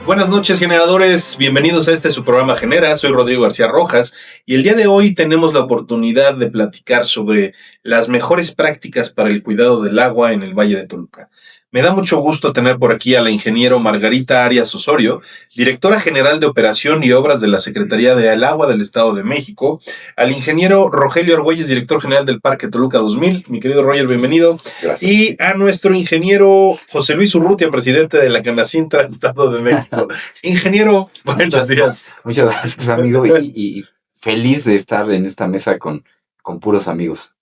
Buenas noches, generadores. Bienvenidos a su programa Genera. Soy Rodrigo García Rojas y el día de hoy tenemos la oportunidad de platicar sobre las mejores prácticas para el cuidado del agua en el Valle de Toluca. Me da mucho gusto tener por aquí a la ingeniero Margarita Arias Osorio, directora general de Operación y Obras de la Secretaría del Agua del Estado de México, al ingeniero Rogelio Argüelles, director general del Parque Toluca 2000. Mi querido Roger, bienvenido. Gracias. Y a nuestro ingeniero José Luis Urrutia, presidente de la Canacintra, Estado de México. Ingeniero, buenos días. Muchas gracias, amigo, y feliz de estar en esta mesa con puros amigos.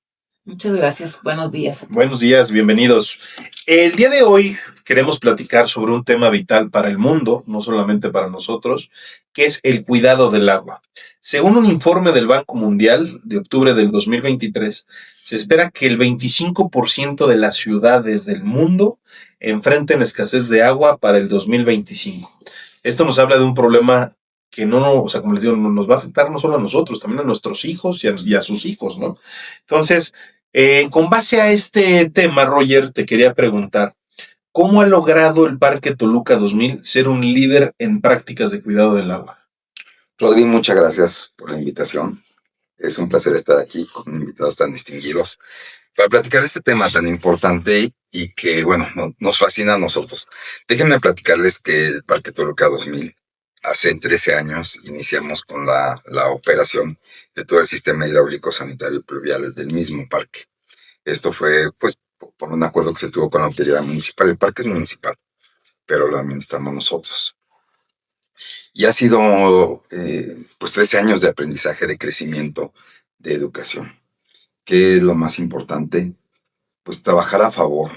Muchas gracias, buenos días. Buenos días, bienvenidos. El día de hoy queremos platicar sobre un tema vital para el mundo, no solamente para nosotros, que es el cuidado del agua. Según un informe del Banco Mundial de octubre del 2023, se espera que el 25% de las ciudades del mundo enfrenten escasez de agua para el 2025. Esto nos habla de un problema que como les digo, nos va a afectar no solo a nosotros, también a nuestros hijos y a sus hijos, ¿no? Entonces, con base a este tema, Roger, te quería preguntar, ¿cómo ha logrado el Parque Toluca 2000 ser un líder en prácticas de cuidado del agua? Rodri, muchas gracias por la invitación. Es un placer estar aquí con invitados tan distinguidos para platicar este tema tan importante y que, bueno, nos fascina a nosotros. Déjenme platicarles que el Parque Toluca 2000, hace 13 años, iniciamos con la operación de todo el sistema hidráulico sanitario y pluvial del mismo parque. Esto fue, pues, por un acuerdo que se tuvo con la autoridad municipal. El parque es municipal, pero lo administramos nosotros. Y ha sido, pues, 13 años de aprendizaje, de crecimiento, de educación. ¿Qué es lo más importante? Pues trabajar a favor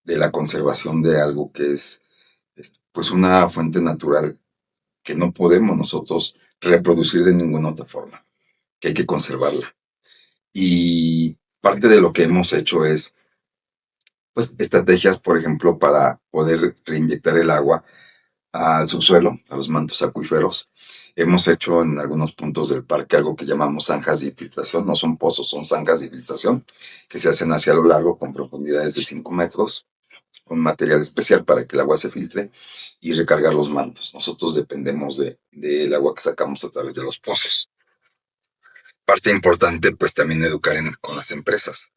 de la conservación de algo que es, pues, una fuente natural que no podemos nosotros reproducir de ninguna otra forma, que hay que conservarla. Y parte de lo que hemos hecho es, pues, estrategias, por ejemplo, para poder reinyectar el agua al subsuelo, a los mantos acuíferos. Hemos hecho en algunos puntos del parque algo que llamamos zanjas de infiltración. No son pozos, son zanjas de infiltración que se hacen hacia lo largo con profundidades de 5 metros, con material especial para que el agua se filtre y recargar los mantos. Nosotros dependemos del agua que sacamos a través de los pozos. Parte importante, pues, también educar con las empresas,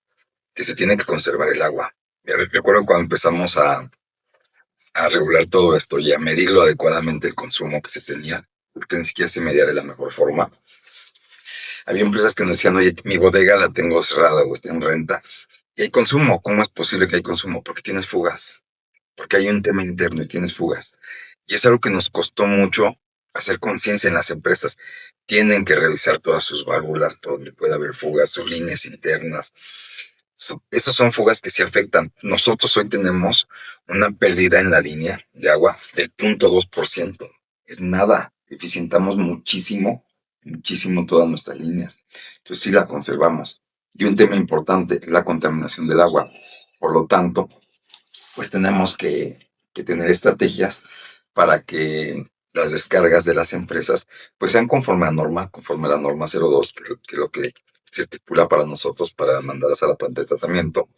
que se tiene que conservar el agua. Recuerdo cuando empezamos a regular todo esto y a medirlo adecuadamente el consumo que se tenía, porque ni siquiera se medía de la mejor forma. Había empresas que nos decían, oye, mi bodega la tengo cerrada o está en renta, y hay consumo. ¿Cómo es posible que hay consumo? Porque tienes fugas, porque hay un tema interno y tienes fugas. Y es algo que nos costó mucho hacer conciencia en las empresas. Tienen que revisar todas sus válvulas por donde pueda haber fugas, sus líneas internas. Esas son fugas que se afectan. Nosotros hoy tenemos una pérdida en la línea de agua del 0.2%. Es nada. Eficientamos muchísimo todas nuestras líneas. Entonces sí la conservamos. Y un tema importante es la contaminación del agua. Por lo tanto, pues tenemos que tener estrategias para que las descargas de las empresas pues sean conforme a la norma 02, que es lo que se estipula para nosotros para mandarlas a la planta de tratamiento.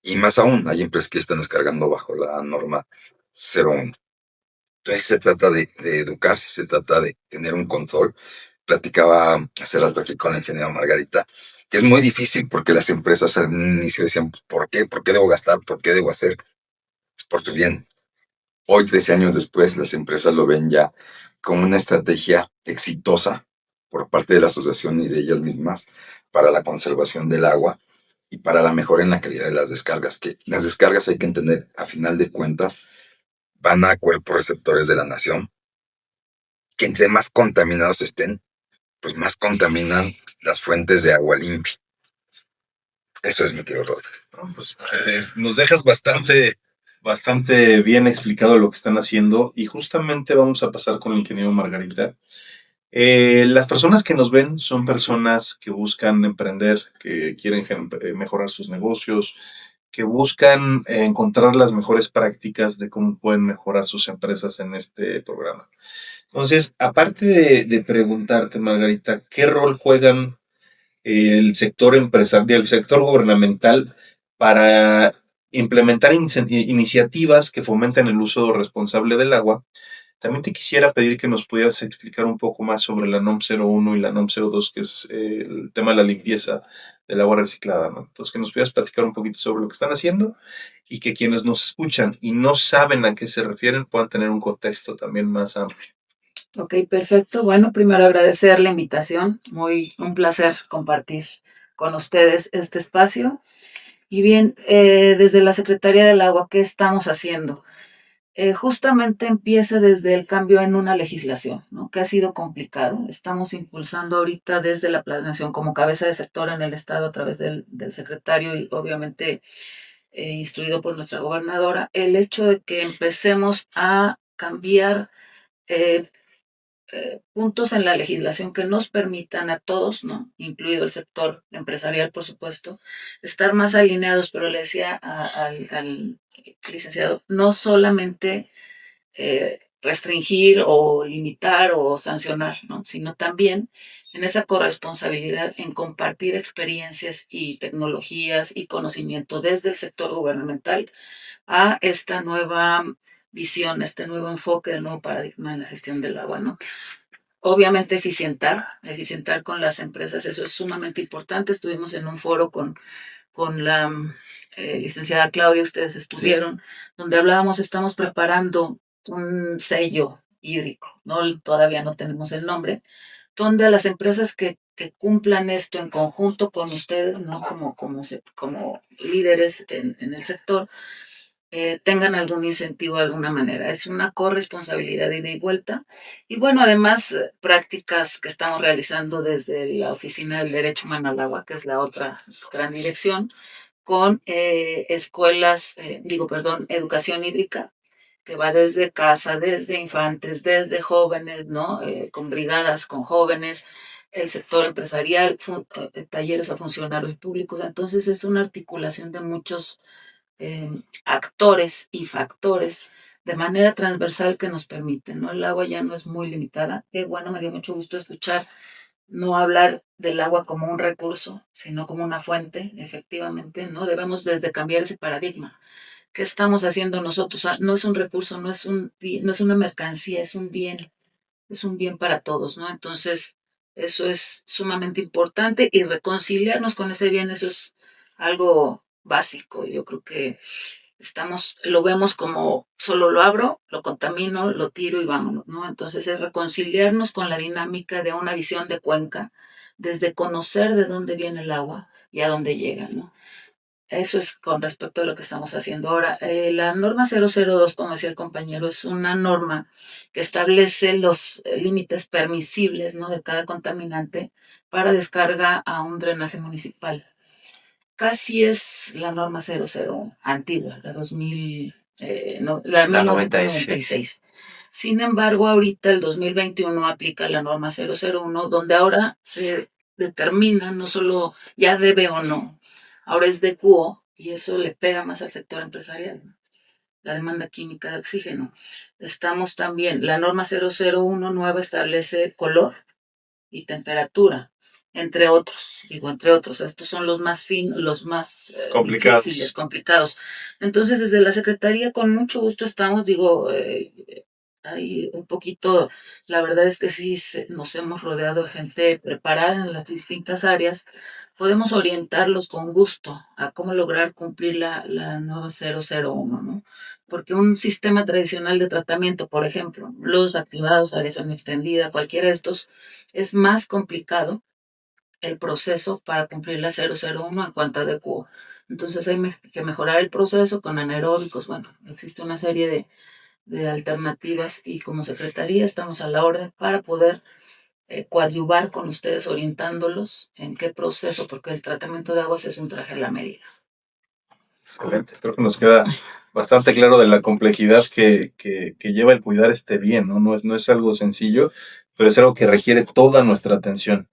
Y más aún, hay empresas que están descargando bajo la norma 01. Entonces se trata de educarse, se trata de tener un control. Platicaba hace rato aquí con la ingeniera Margarita, que es muy difícil porque las empresas al inicio decían, ¿por qué? ¿Por qué debo gastar? ¿Por qué debo hacer? Es por tu bien. Hoy, 13 años después, las empresas lo ven ya como una estrategia exitosa por parte de la asociación y de ellas mismas para la conservación del agua y para la mejora en la calidad de las descargas, que las descargas hay que entender, a final de cuentas, van a cuerpos receptores de la nación, que entre más contaminados estén, pues más contaminan las fuentes de agua limpia. Eso es mi querido Rod. Pues, nos dejas bastante bien explicado lo que están haciendo y justamente vamos a pasar con el ingeniero Margarita. Las personas que nos ven son personas que buscan emprender, que quieren mejorar sus negocios, que buscan encontrar las mejores prácticas de cómo pueden mejorar sus empresas en este programa. Entonces, aparte de preguntarte, Margarita, ¿qué rol juegan el sector empresarial, el sector gubernamental para implementar iniciativas que fomenten el uso responsable del agua También te quisiera pedir que nos pudieras explicar un poco más sobre la NOM 01 y la NOM 02, que es el tema de la limpieza del agua reciclada, ¿no? Entonces, que nos pudieras platicar un poquito sobre lo que están haciendo y que quienes nos escuchan y no saben a qué se refieren puedan tener un contexto también más amplio. Ok, perfecto. Bueno, primero agradecer la invitación. Un placer compartir con ustedes este espacio. Y bien, desde la Secretaría del Agua, ¿qué estamos haciendo? Justamente empieza desde el cambio en una legislación, ¿no? Que ha sido complicado. Estamos impulsando ahorita desde la planeación como cabeza de sector en el Estado a través del secretario y obviamente instruido por nuestra gobernadora, el hecho de que empecemos a cambiar eh, puntos en la legislación que nos permitan a todos, ¿no? Incluido el sector empresarial, por supuesto, estar más alineados, pero le decía al licenciado, no solamente restringir o limitar o sancionar, ¿no? Sino también en esa corresponsabilidad en compartir experiencias y tecnologías y conocimiento desde el sector gubernamental a esta nueva visión, este nuevo enfoque, el nuevo paradigma en la gestión del agua, ¿no? Obviamente eficientar con las empresas, eso es sumamente importante. Estuvimos en un foro con la licenciada Claudia, ustedes estuvieron, sí, donde hablábamos, estamos preparando un sello hídrico, ¿no? Todavía no tenemos el nombre, donde a las empresas que cumplan esto en conjunto con ustedes, ¿no? Como líderes en el sector, tengan algún incentivo de alguna manera. Es una corresponsabilidad de ida y vuelta. Y bueno, además, prácticas que estamos realizando desde la Oficina del Derecho Humano al Agua, que es la otra gran dirección, con educación hídrica, que va desde casa, desde infantes, desde jóvenes, ¿no? Con brigadas, con jóvenes, el sector empresarial, talleres a funcionarios públicos. Entonces es una articulación de muchos eh, actores y factores de manera transversal que nos permiten, ¿no? El agua ya no es muy limitada. Qué bueno, me dio mucho gusto escuchar no hablar del agua como un recurso, sino como una fuente, efectivamente, ¿no? Debemos desde cambiar ese paradigma. ¿Qué estamos haciendo nosotros? No es un recurso, no es una mercancía, es un bien para todos, ¿no? Entonces, eso es sumamente importante y reconciliarnos con ese bien, eso es algo básico. Yo creo que lo vemos como solo lo abro, lo contamino, lo tiro y vámonos, ¿no? Entonces es reconciliarnos con la dinámica de una visión de cuenca, desde conocer de dónde viene el agua y a dónde llega, ¿no? Eso es con respecto a lo que estamos haciendo ahora. La norma 002, como decía el compañero, es una norma que establece los límites permisibles, ¿no? De cada contaminante para descarga a un drenaje municipal. Casi es la norma 00 antigua, la 2000, la 1996. Sin embargo, ahorita el 2021 aplica la norma 001, donde ahora se determina no solo ya debe o no, ahora es de QO y eso le pega más al sector empresarial, ¿no? La demanda química de oxígeno. Estamos también, la norma 001 nueva establece color y temperatura, entre otros, estos son los más finos, los más difíciles, complicados. Entonces, desde la Secretaría, con mucho gusto estamos, hay un poquito, la verdad es que sí, nos hemos rodeado de gente preparada en las distintas áreas, podemos orientarlos con gusto a cómo lograr cumplir la nueva 001, ¿no? Porque un sistema tradicional de tratamiento, por ejemplo, los activados, aireación extendida, cualquiera de estos, es más complicado el proceso para cumplir la 001 en cuanto a DQO. Entonces hay que mejorar el proceso con anaeróbicos. Bueno, existe una serie de alternativas y como secretaría estamos a la orden para poder coadyuvar con ustedes orientándolos en qué proceso, porque el tratamiento de aguas es un traje a la medida. Excelente, creo que nos queda bastante claro de la complejidad que lleva el cuidar este bien, ¿no? No es algo sencillo, pero es algo que requiere toda nuestra atención.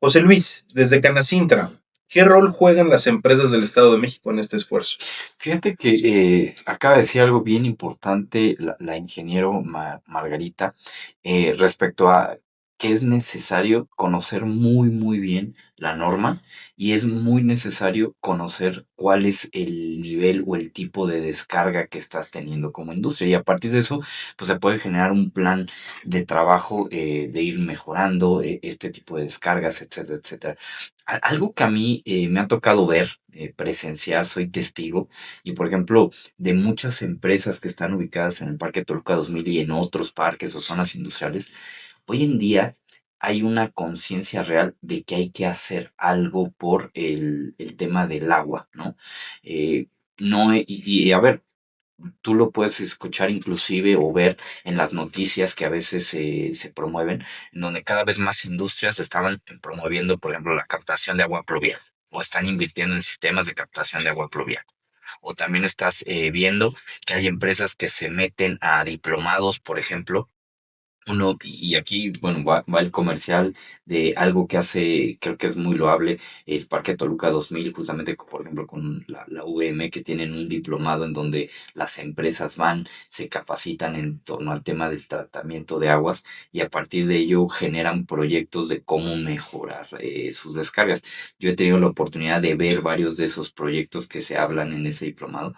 José Luis, desde Canacintra, ¿qué rol juegan las empresas del Estado de México en este esfuerzo? Fíjate que acaba de decir algo bien importante la ingeniero Margarita respecto a que es necesario conocer muy, muy bien la norma y es muy necesario conocer cuál es el nivel o el tipo de descarga que estás teniendo como industria. Y a partir de eso, pues se puede generar un plan de trabajo de ir mejorando este tipo de descargas, etcétera, etcétera. Algo que a mí me ha tocado ver, presenciar, soy testigo, y por ejemplo, de muchas empresas que están ubicadas en el Parque Toluca 2000 y en otros parques o zonas industriales, hoy en día hay una conciencia real de que hay que hacer algo por el tema del agua, ¿no? Eh, no, y a ver, tú lo puedes escuchar inclusive o ver en las noticias que a veces se promueven, en donde cada vez más industrias estaban promoviendo, por ejemplo, la captación de agua pluvial o están invirtiendo en sistemas de captación de agua pluvial. O también estás viendo que hay empresas que se meten a diplomados, por ejemplo, uno, y aquí, bueno, va el comercial de algo que hace, creo que es muy loable, el Parque Toluca 2000, justamente, por ejemplo, con la UVM, que tienen un diplomado en donde las empresas van, se capacitan en torno al tema del tratamiento de aguas y a partir de ello generan proyectos de cómo mejorar sus descargas. Yo he tenido la oportunidad de ver varios de esos proyectos que se hablan en ese diplomado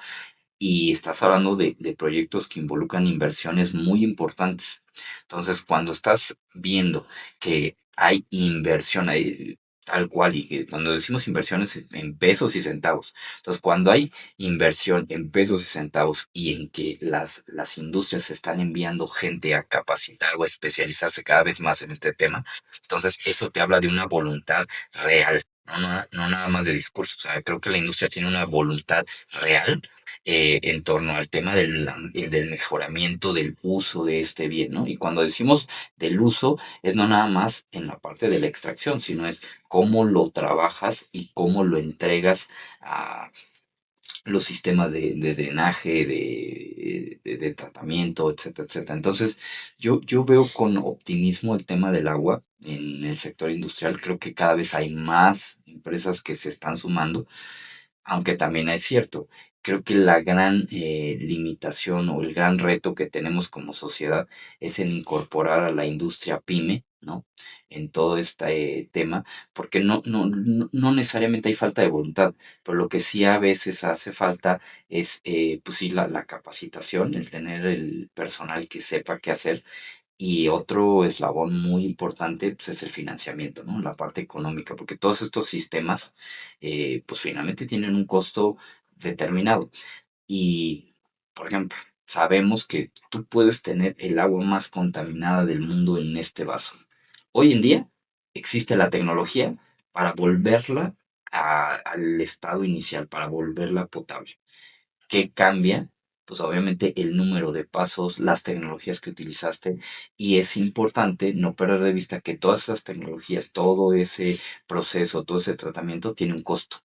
y estás hablando de proyectos que involucran inversiones muy importantes. Entonces, cuando estás viendo que hay inversión ahí, tal cual, y que cuando decimos inversiones en pesos y centavos, entonces cuando hay inversión en pesos y centavos y en que las industrias están enviando gente a capacitar o a especializarse cada vez más en este tema, entonces eso te habla de una voluntad real. No nada más de discurso, o sea, creo que la industria tiene una voluntad real en torno al tema del mejoramiento del uso de este bien, ¿no? Y cuando decimos del uso, es no nada más en la parte de la extracción, sino es cómo lo trabajas y cómo lo entregas a los sistemas de drenaje, de tratamiento, etcétera, etcétera. Entonces, yo veo con optimismo el tema del agua en el sector industrial. Creo que cada vez hay más empresas que se están sumando, aunque también es cierto, creo que la gran limitación o el gran reto que tenemos como sociedad es en incorporar a la industria pyme, ¿no? En todo este tema, porque no necesariamente hay falta de voluntad, pero lo que sí a veces hace falta es, pues sí, la capacitación, el tener el personal que sepa qué hacer. Y otro eslabón muy importante, pues, es el financiamiento, ¿no? La parte económica, porque todos estos sistemas, pues, finalmente tienen un costo determinado. Y, por ejemplo, sabemos que tú puedes tener el agua más contaminada del mundo en este vaso. Hoy en día existe la tecnología para volverla al estado inicial, para volverla potable. ¿Qué cambia? Pues obviamente el número de pasos, las tecnologías que utilizaste y es importante no perder de vista que todas esas tecnologías, todo ese proceso, todo ese tratamiento tiene un costo.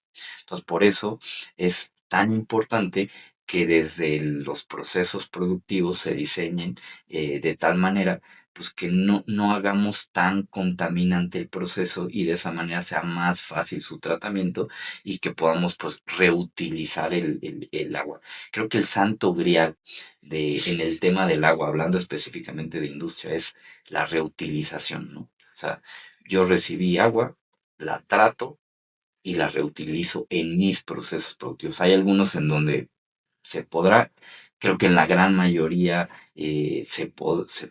Entonces, por eso es tan importante que desde los procesos productivos se diseñen de tal manera pues que no hagamos tan contaminante el proceso y de esa manera sea más fácil su tratamiento y que podamos pues reutilizar el agua. Creo que el santo grial en el tema del agua, hablando específicamente de industria, es la reutilización, ¿no? O sea, yo recibí agua, la trato y la reutilizo en mis procesos productivos. Hay algunos en donde se podrá, creo que en la gran mayoría se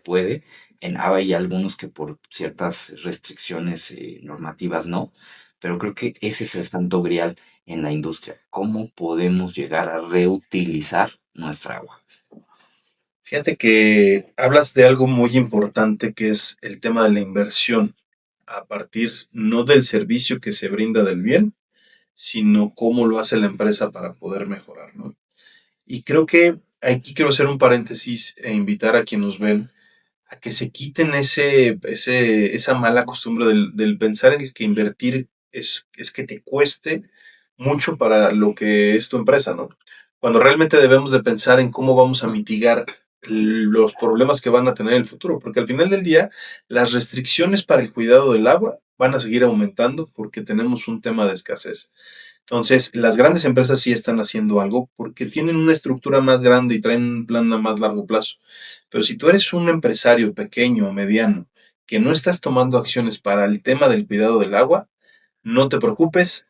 puede. Hay algunos que por ciertas restricciones normativas no, pero creo que ese es el santo grial en la industria. ¿Cómo podemos llegar a reutilizar nuestra agua? Fíjate que hablas de algo muy importante que es el tema de la inversión a partir no del servicio que se brinda del bien, sino cómo lo hace la empresa para poder mejorar, ¿no? Y creo que aquí quiero hacer un paréntesis e invitar a quienes nos ven a que se quiten esa mala costumbre del pensar en el que invertir es que te cueste mucho para lo que es tu empresa, ¿no? Cuando realmente debemos de pensar en cómo vamos a mitigar los problemas que van a tener en el futuro, porque al final del día las restricciones para el cuidado del agua van a seguir aumentando porque tenemos un tema de escasez. Entonces, las grandes empresas sí están haciendo algo porque tienen una estructura más grande y traen un plan a más largo plazo. Pero si tú eres un empresario pequeño o mediano que no estás tomando acciones para el tema del cuidado del agua, no te preocupes.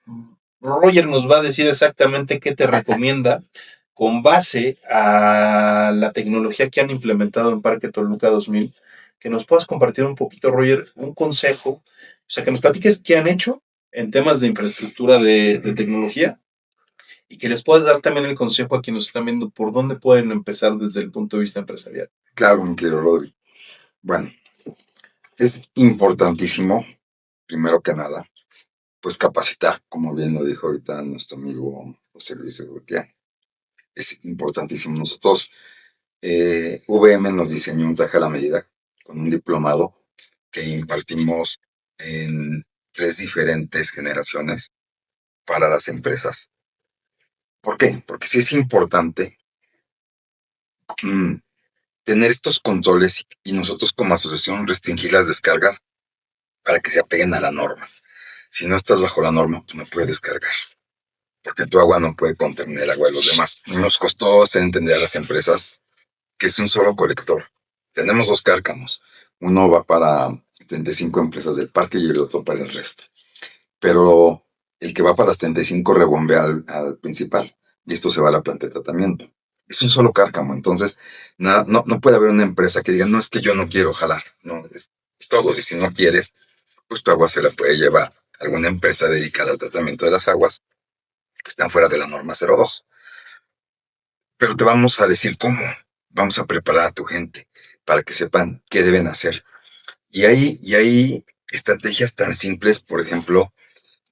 Roger nos va a decir exactamente qué te recomienda con base a la tecnología que han implementado en Parque Toluca 2000. Que nos puedas compartir un poquito, Roger, un consejo, o sea, que nos platiques qué han hecho en temas de infraestructura de tecnología y que les puedas dar también el consejo a quienes nos están viendo por dónde pueden empezar desde el punto de vista empresarial. Claro, mi querido Rodri. Bueno, es importantísimo, primero que nada, pues capacitar, como bien lo dijo ahorita nuestro amigo José Luis Urrutia. Es importantísimo. Nosotros, VM nos diseñó un traje a la medida con un diplomado que impartimos en 3 diferentes generaciones para las empresas. ¿Por qué? Porque sí es importante tener estos controles y nosotros como asociación restringir las descargas para que se apeguen a la norma. Si no estás bajo la norma, tú no puedes descargar, porque tu agua no puede contener el agua de los demás. Nos costó hacer entender a las empresas que es un solo colector. Tenemos 2 cárcamos. Uno va para 35 empresas del parque y el otro para el resto. Pero el que va para las 35 rebombea al principal y esto se va a la planta de tratamiento. Es un solo cárcamo, entonces no puede haber una empresa que diga, no, es que yo no quiero jalar. No, es todos, y si no quieres, pues tu agua se la puede llevar a alguna empresa dedicada al tratamiento de las aguas que están fuera de la norma 02. Pero te vamos a decir cómo. Vamos a preparar a tu gente para que sepan qué deben hacer. Y hay estrategias tan simples, por ejemplo,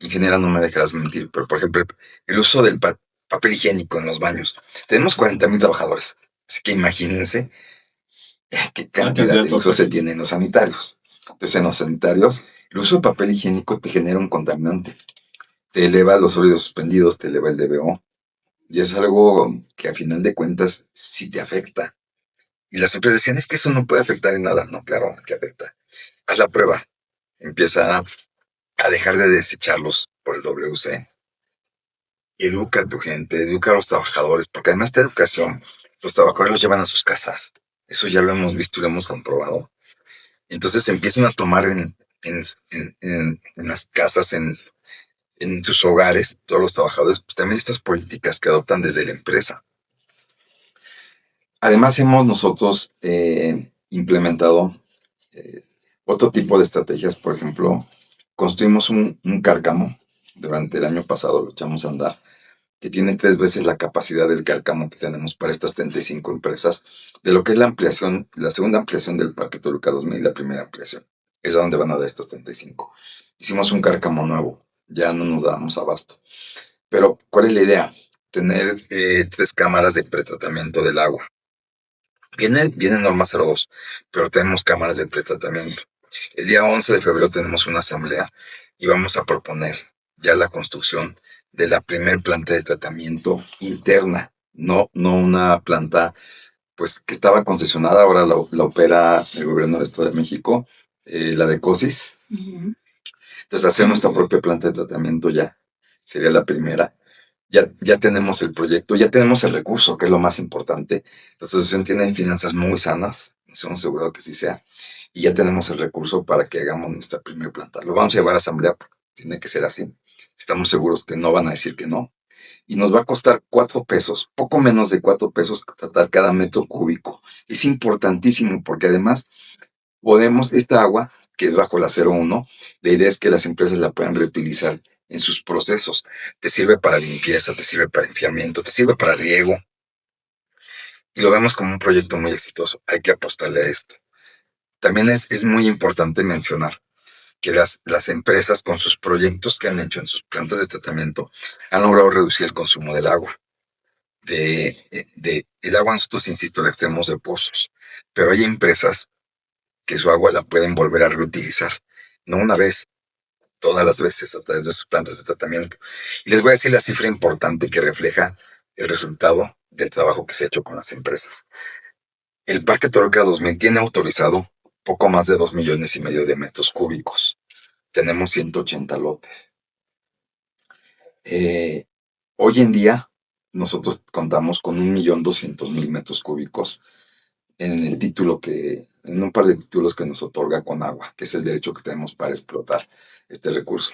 ingeniera, no me dejarás mentir, pero por ejemplo, el uso del papel higiénico en los baños. Tenemos 40,000 trabajadores, así que imagínense qué cantidad de uso se tiene en los sanitarios. Entonces, en los sanitarios, el uso de papel higiénico te genera un contaminante. Te eleva los sólidos suspendidos, te eleva el DBO. Y es algo que a final de cuentas sí te afecta. Y las empresas decían, es que eso no puede afectar en nada. No, claro que afecta. Haz la prueba. Empieza a dejar de desecharlos por el WC. Educa a tu gente, educa a los trabajadores, porque además de educación, los trabajadores los llevan a sus casas. Eso ya lo hemos visto y lo hemos comprobado. Entonces empiezan a tomar en las casas, en sus hogares, todos los trabajadores, pues también estas políticas que adoptan desde la empresa. Además, hemos nosotros implementado otro tipo de estrategias. Por ejemplo, construimos un cárcamo. Durante el año pasado lo echamos a andar, que tiene 3 veces la capacidad del cárcamo que tenemos para estas 35 empresas, de lo que es la ampliación, la segunda ampliación del Parque Toluca 2000 y la primera ampliación. Es a donde van a dar estos 35. Hicimos un cárcamo nuevo, ya no nos dábamos abasto. Pero, ¿cuál es la idea? Tener 3 cámaras de pretratamiento del agua. Viene norma 02, pero tenemos cámaras de pretratamiento. El día 11 de febrero tenemos una asamblea y vamos a proponer ya la construcción de la primer planta de tratamiento interna, no una planta pues que estaba concesionada, ahora la opera el gobierno del Estado de México, la de COSIS. Entonces hacer nuestra propia planta de tratamiento ya sería la primera. Ya tenemos el proyecto, ya tenemos el recurso, que es lo más importante. La asociación tiene finanzas muy sanas, estamos seguros que sí sea, y ya tenemos el recurso para que hagamos nuestra primera planta. Lo vamos a llevar a asamblea, tiene que ser así. Estamos seguros que no van a decir que no. Y nos va a costar 4 pesos, poco menos de 4 pesos tratar cada metro cúbico. Es importantísimo porque además podemos, esta agua, que es bajo la 01, la idea es que las empresas la puedan reutilizar en sus procesos. Te sirve para limpieza, te sirve para enfriamiento, te sirve para riego. Y lo vemos como un proyecto muy exitoso. Hay que apostarle a esto. También es muy importante mencionar que las empresas con sus proyectos que han hecho en sus plantas de tratamiento han logrado reducir el consumo del agua. El agua nosotros, insisto, la extraemos de pozos, pero hay empresas que su agua la pueden volver a reutilizar, no una vez, todas las veces a través de sus plantas de tratamiento. Y les voy a decir la cifra importante que refleja el resultado del trabajo que se ha hecho con las empresas. El Parque Toluca 2000 tiene autorizado poco más de 2,5 millones de metros cúbicos. Tenemos 180 lotes. Hoy en día nosotros contamos con 1,200,000 metros cúbicos en el título en un par de títulos que nos otorga Conagua, que es el derecho que tenemos para explotar este recurso.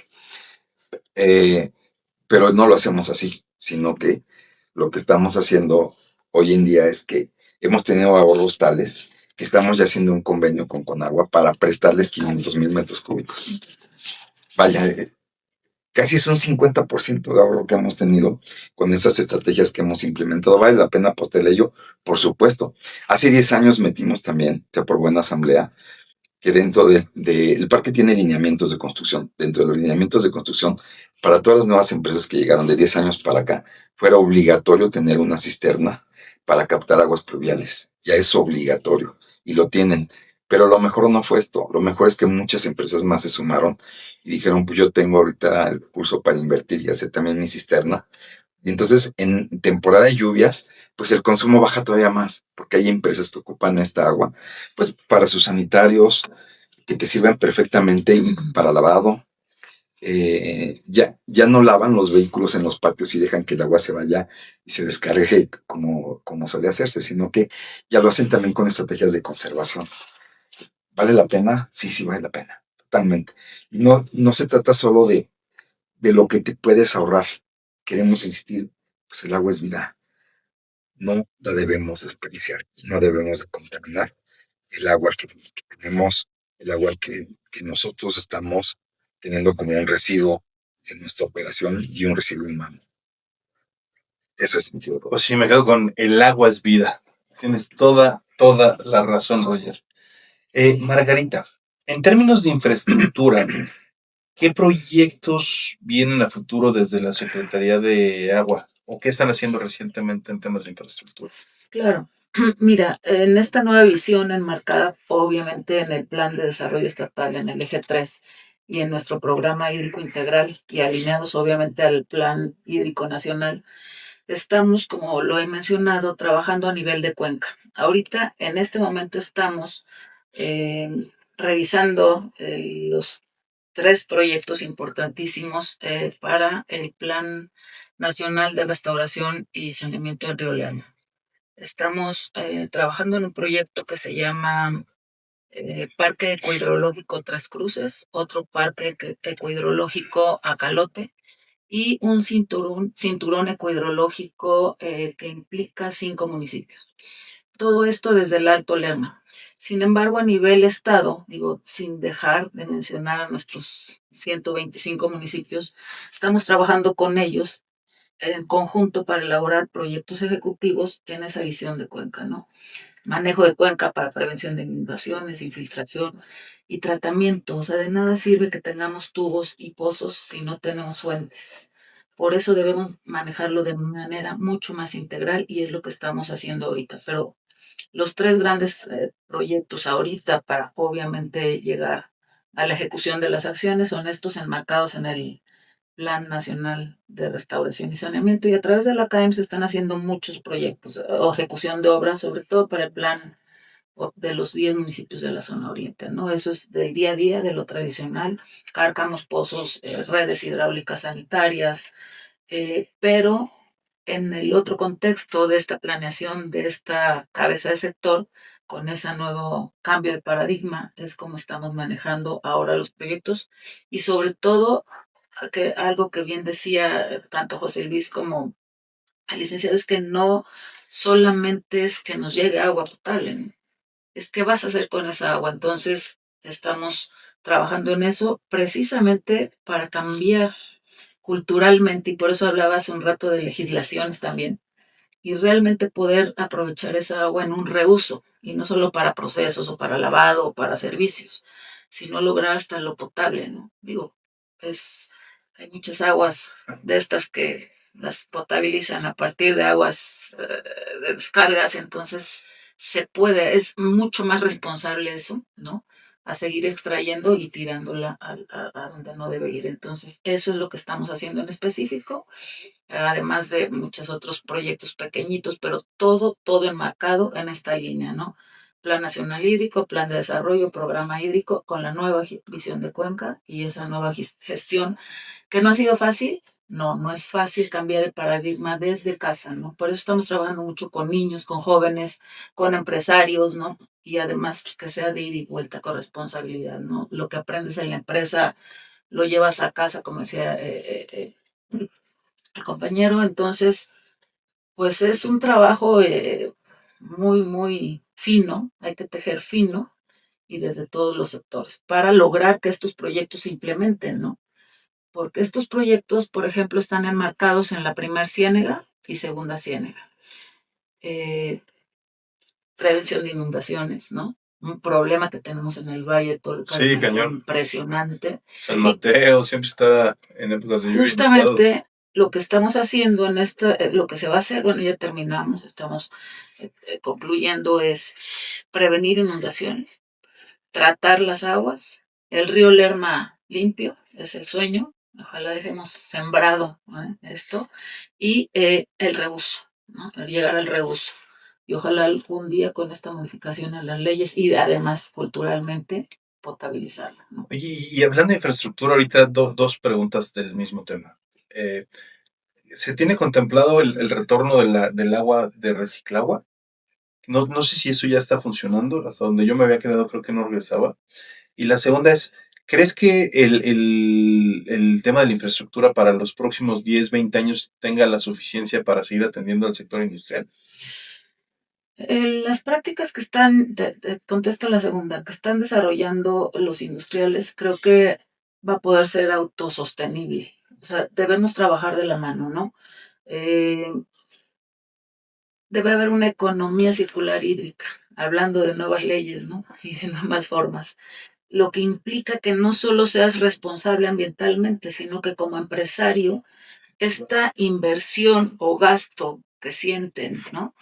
Pero no lo hacemos así, sino que lo que estamos haciendo hoy en día es que hemos tenido ahorros tales que estamos ya haciendo un convenio con Conagua para prestarles 500,000 metros cúbicos. Vaya, casi es un 50% de ahorro que hemos tenido con estas estrategias que hemos implementado. Vale la pena apostarle ello, por supuesto. Hace 10 años metimos también, se aprobó en asamblea, que dentro el parque tiene lineamientos de construcción. Dentro de los lineamientos de construcción, para todas las nuevas empresas que llegaron de 10 años para acá, fuera obligatorio tener una cisterna para captar aguas pluviales. Ya es obligatorio y lo tienen. Pero lo mejor no fue esto. Lo mejor es que muchas empresas más se sumaron y dijeron, pues yo tengo ahorita el curso para invertir y hacer también mi cisterna. Y entonces en temporada de lluvias, pues el consumo baja todavía más, porque hay empresas que ocupan esta agua, pues para sus sanitarios, que te sirven perfectamente para lavado. Ya no lavan los vehículos en los patios y dejan que el agua se vaya y se descargue como solía hacerse, sino que ya lo hacen también con estrategias de conservación. ¿Vale la pena? Sí, sí vale la pena, totalmente. Y no se trata solo de lo que te puedes ahorrar. Queremos insistir, pues el agua es vida. No la debemos desperdiciar y no debemos de contaminar el agua que tenemos, el agua que nosotros estamos teniendo como un residuo en nuestra operación y un residuo humano. Eso es mi O sí, me quedo con el agua es vida. Tienes toda la razón, Roger. Margarita, en términos de infraestructura, ¿qué proyectos vienen a futuro desde la Secretaría de Agua? ¿O qué están haciendo recientemente en temas de infraestructura? Claro. Mira, en esta nueva visión enmarcada obviamente en el Plan de Desarrollo Estatal, en el eje 3 y en nuestro programa hídrico integral y alineados obviamente al Plan Hídrico Nacional, estamos, como lo he mencionado, trabajando a nivel de cuenca. Ahorita, en este momento, estamos revisando los 3 proyectos importantísimos para el Plan Nacional de Restauración y Saneamiento del Río Lerma. Estamos trabajando en un proyecto que se llama Parque Ecohidrológico Tres Cruces, otro parque ecohidrológico Acalote y un cinturón ecohidrológico que implica 5 municipios. Todo esto desde el Alto Lerma. Sin embargo, a nivel estado, digo, sin dejar de mencionar a nuestros 125 municipios, estamos trabajando con ellos en conjunto para elaborar proyectos ejecutivos en esa visión de cuenca, ¿no? Manejo de cuenca para prevención de inundaciones, infiltración y tratamiento. O sea, de nada sirve que tengamos tubos y pozos si no tenemos fuentes. Por eso debemos manejarlo de manera mucho más integral y es lo que estamos haciendo ahorita. Pero los 3 grandes proyectos ahorita para obviamente llegar a la ejecución de las acciones son estos enmarcados en el Plan Nacional de Restauración y Saneamiento y a través de la CAEM se están haciendo muchos proyectos o ejecución de obras, sobre todo para el plan de los 10 municipios de la zona oriente, ¿no? Eso es del día a día, de lo tradicional, cárcamos, pozos, redes hidráulicas sanitarias, pero en el otro contexto de esta planeación, de esta cabeza de sector, con ese nuevo cambio de paradigma, es como estamos manejando ahora los proyectos y sobre todo algo que bien decía tanto José Luis como el licenciado es que no solamente es que nos llegue agua potable, ¿no? Es qué vas a hacer con esa agua. Entonces, estamos trabajando en eso precisamente para cambiar culturalmente, y por eso hablaba hace un rato de legislaciones también, y realmente poder aprovechar esa agua en un reuso, y no solo para procesos o para lavado o para servicios, sino lograr hasta lo potable, ¿no? Digo, hay muchas aguas de estas que las potabilizan a partir de aguas de descargas, entonces se puede, es mucho más responsable eso, ¿no? A seguir extrayendo y tirándola a donde no debe ir. Entonces, eso es lo que estamos haciendo en específico, además de muchos otros proyectos pequeñitos, pero todo enmarcado en esta línea, ¿no? Plan Nacional Hídrico, Plan de Desarrollo, Programa Hídrico, con la nueva visión de Cuenca y esa nueva gestión, que no ha sido fácil, No es fácil cambiar el paradigma desde casa, ¿no? Por eso estamos trabajando mucho con niños, con jóvenes, con empresarios, ¿no? Y además que sea de ida y vuelta con responsabilidad, ¿no? Lo que aprendes en la empresa lo llevas a casa, como decía el compañero. Entonces, pues es un trabajo muy fino, hay que tejer fino y desde todos los sectores para lograr que estos proyectos se implementen, ¿no? Porque estos proyectos, por ejemplo, están enmarcados en la primera ciénega y segunda ciénega. Prevención de inundaciones, ¿no? Un problema que tenemos en el Valle de Toluca Sí, cañón. impresionante. San Mateo siempre está en épocas de lluvia. Justamente lo que estamos haciendo en lo que se va a hacer, bueno, ya terminamos, estamos concluyendo, es prevenir inundaciones, tratar las aguas, el río Lerma limpio, es el sueño, ojalá dejemos sembrado esto, y el reuso, ¿no? Llegar al reuso. Y ojalá algún día con esta modificación a las leyes y además culturalmente potabilizarla, ¿no? Oye, y hablando de infraestructura, ahorita dos preguntas del mismo tema. ¿Se tiene contemplado el retorno del agua de Reciclagua? No sé si eso ya está funcionando, hasta donde yo me había quedado creo que no regresaba. Y la segunda es, ¿crees que el tema de la infraestructura para los próximos 10, 20 años tenga la suficiencia para seguir atendiendo al sector industrial? Las prácticas que están, contesto la segunda, que están desarrollando los industriales, creo que va a poder ser autosostenible. O sea, debemos trabajar de la mano, ¿no? Eh, Debe haber una economía circular hídrica, hablando de nuevas leyes, ¿no? Y de nuevas formas. Lo que implica que no solo seas responsable ambientalmente, sino que como empresario, esta inversión o gasto que sienten, ¿no?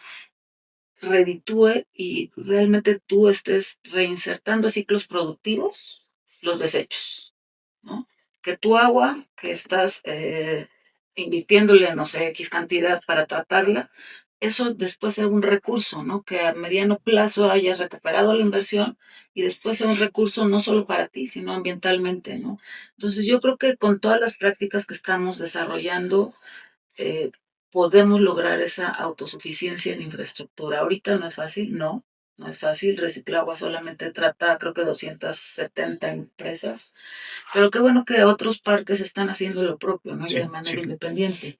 Reditúe y realmente tú estés reinsertando ciclos productivos los desechos, ¿no? Que tu agua, que estás invirtiéndole, no sé, X cantidad para tratarla, eso después sea un recurso, ¿no? Que a mediano plazo hayas recuperado la inversión y después sea un recurso no solo para ti, sino ambientalmente, ¿no? Entonces yo creo que con todas las prácticas que estamos desarrollando, eh, podemos lograr esa autosuficiencia en infraestructura. Ahorita no es fácil, no es fácil. Reciclagua solamente trata, creo que 270 empresas, pero qué bueno que otros parques están haciendo lo propio, ¿no? Y Sí, de manera sí. independiente.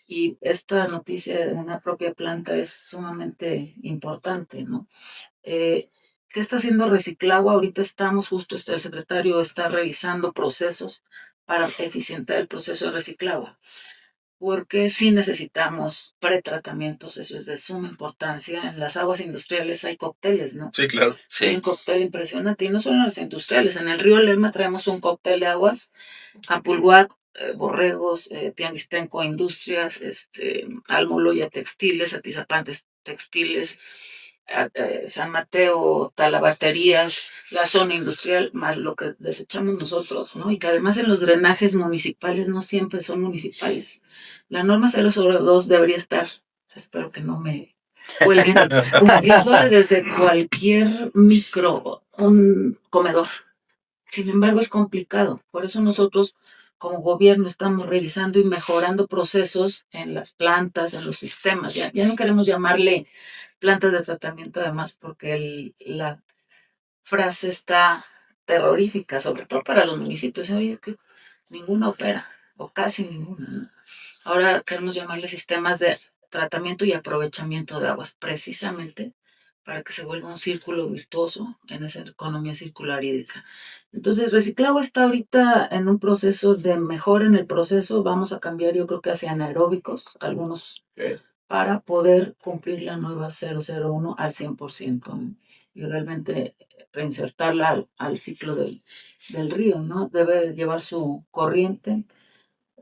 Y esta noticia de una propia planta es sumamente importante, ¿no? ¿Qué está haciendo Reciclagua? Ahorita estamos, justo el secretario está revisando procesos para eficientar el proceso de Reciclagua, porque sí necesitamos pretratamientos, eso es de suma importancia. En las aguas industriales hay cócteles, ¿no? Sí, claro. Hay un cóctel impresionante, y no solo en las industriales, en el río Lerma traemos un cóctel de aguas, Capulhuac, Borregos, Tianguistenco Industrias, Almoloya Textiles, Atizapán Textiles, San Mateo, Talabarterías, la zona industrial, más lo que desechamos nosotros, ¿no? Y que además en los drenajes municipales no siempre son municipales. La norma 0/2 debería estar, espero que no me cuelguen, cumpliéndole desde cualquier un comedor. Sin embargo, es complicado. Por eso nosotros como gobierno estamos revisando y mejorando procesos en las plantas, en los sistemas. Ya no queremos llamarle plantas de tratamiento, además, porque la frase está terrorífica, sobre todo para los municipios. Oye, es que ninguna opera, o casi ninguna, ¿no? Ahora queremos llamarle sistemas de tratamiento y aprovechamiento de aguas, precisamente para que se vuelva un círculo virtuoso en esa economía circular hídrica. Entonces, Reciclagua está ahorita en un proceso de mejora en el proceso. Vamos a cambiar, yo creo que hacia anaeróbicos, algunos, para poder cumplir la nueva 0/1 al 100%, ¿no? Y realmente reinsertarla al ciclo del río, ¿no? Debe llevar su corriente,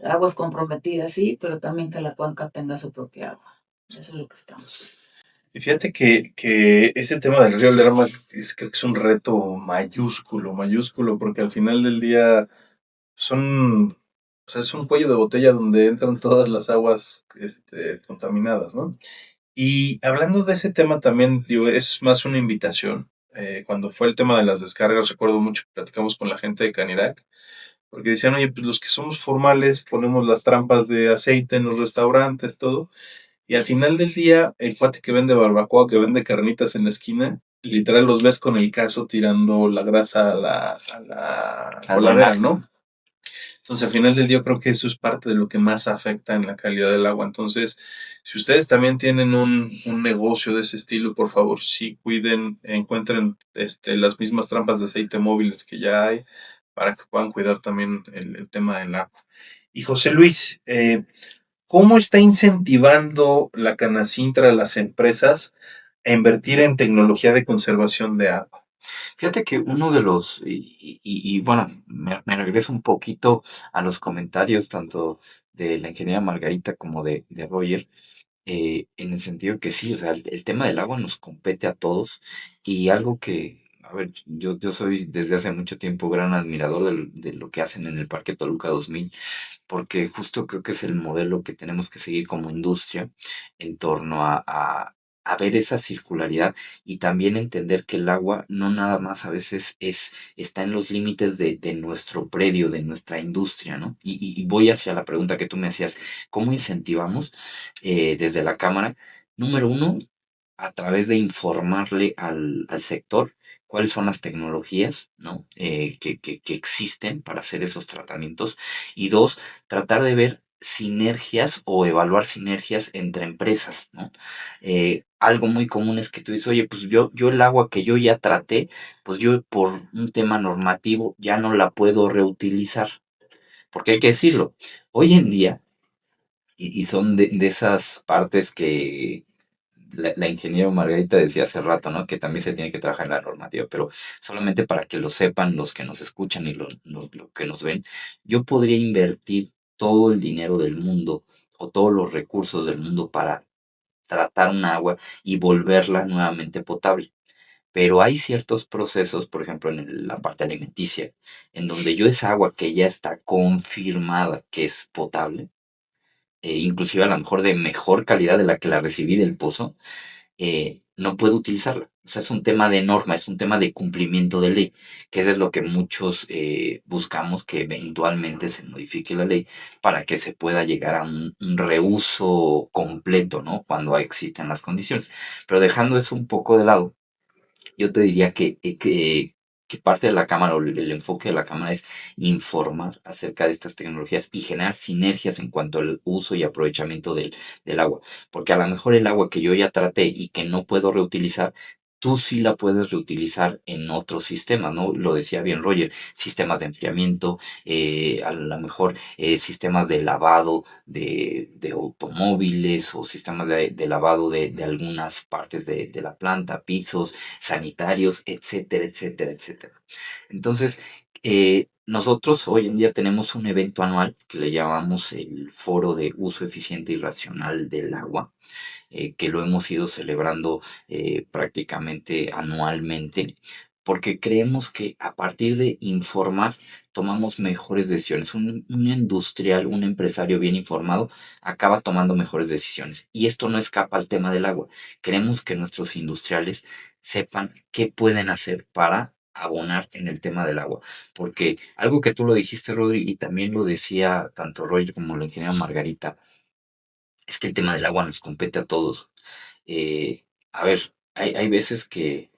aguas comprometidas, sí, pero también que la cuenca tenga su propia agua. Eso es lo que estamos. Y fíjate que ese tema del río Lerma creo que es un reto mayúsculo, porque al final del día son, o sea, es un cuello de botella donde entran todas las aguas contaminadas, ¿no? Y hablando de ese tema también, digo, es más una invitación. Cuando fue el tema de las descargas, recuerdo mucho que platicamos con la gente de Canirac, Porque decían, oye, pues los que somos formales ponemos las trampas de aceite en los restaurantes, todo. Y al final del día, el cuate que vende barbacoa, que vende carnitas en la esquina, literal los ves con el cazo tirando la grasa a la Al coladera, drenaje. ¿no? Entonces, al final del día, yo creo que eso es parte de lo que más afecta en la calidad del agua. Entonces, si ustedes también tienen un negocio de ese estilo, por favor, sí cuiden, encuentren las mismas trampas de aceite móviles que ya hay para que puedan cuidar también el tema del agua. Y José Luis, ¿cómo está incentivando la Canacintra a las empresas a invertir en tecnología de conservación de agua? Fíjate que uno de los, bueno, me regreso un poquito a los comentarios tanto de la ingeniera Margarita como de Roger, en el sentido que sí, o sea, el tema del agua nos compete a todos y algo que, a ver, yo soy desde hace mucho tiempo gran admirador de lo que hacen en el Parque Toluca 2000, porque justo creo que es el modelo que tenemos que seguir como industria en torno a ver esa circularidad y también entender que el agua no nada más a veces está en los límites de nuestro predio, de nuestra industria, ¿no? Y voy hacia la pregunta que tú me hacías, ¿cómo incentivamos desde la Cámara? Número uno, a través de informarle al sector cuáles son las tecnologías, ¿no? Que existen para hacer esos tratamientos. Y dos, tratar de ver sinergias o evaluar sinergias entre empresas, ¿no? Algo muy común es que tú dices, oye, pues yo el agua que yo ya traté, pues yo por un tema normativo ya no la puedo reutilizar. Porque hay que decirlo, hoy en día, y son de esas partes que la ingeniero Margarita decía hace rato, ¿no? Que también se tiene que trabajar en la normativa, pero solamente para que lo sepan los que nos escuchan y lo que nos ven, yo podría invertir todo el dinero del mundo o todos los recursos del mundo para tratar un agua y volverla nuevamente potable. Pero hay ciertos procesos, por ejemplo, en la parte alimenticia, en donde yo esa agua que ya está confirmada que es potable, inclusive a lo mejor de mejor calidad de la que la recibí del pozo, no puedo utilizarla. O sea, es un tema de norma, es un tema de cumplimiento de ley, que eso es lo que muchos buscamos, que eventualmente se modifique la ley para que se pueda llegar a un reuso completo, ¿no? Cuando existen las condiciones. Pero dejando eso un poco de lado, yo te diría que parte de la Cámara o el enfoque de la Cámara es informar acerca de estas tecnologías y generar sinergias en cuanto al uso y aprovechamiento del agua. Porque a lo mejor el agua que yo ya traté y que no puedo reutilizar, tú sí la puedes reutilizar en otros sistemas, ¿no? Lo decía bien Roger, sistemas de enfriamiento, a lo mejor sistemas de lavado de automóviles o sistemas de lavado de algunas partes de la planta, pisos sanitarios, etcétera, etcétera, etcétera. Entonces, nosotros hoy en día tenemos un evento anual que le llamamos el Foro de Uso Eficiente y Racional del Agua, que lo hemos ido celebrando prácticamente anualmente, porque creemos que a partir de informar tomamos mejores decisiones. Un industrial, un empresario bien informado acaba tomando mejores decisiones. Y esto no escapa al tema del agua. Queremos que nuestros industriales sepan qué pueden hacer para abonar en el tema del agua. Porque algo que tú lo dijiste, Rodri, y también lo decía tanto Roger como la ingeniera Margarita, es que el tema del agua nos compete a todos. A ver, hay veces que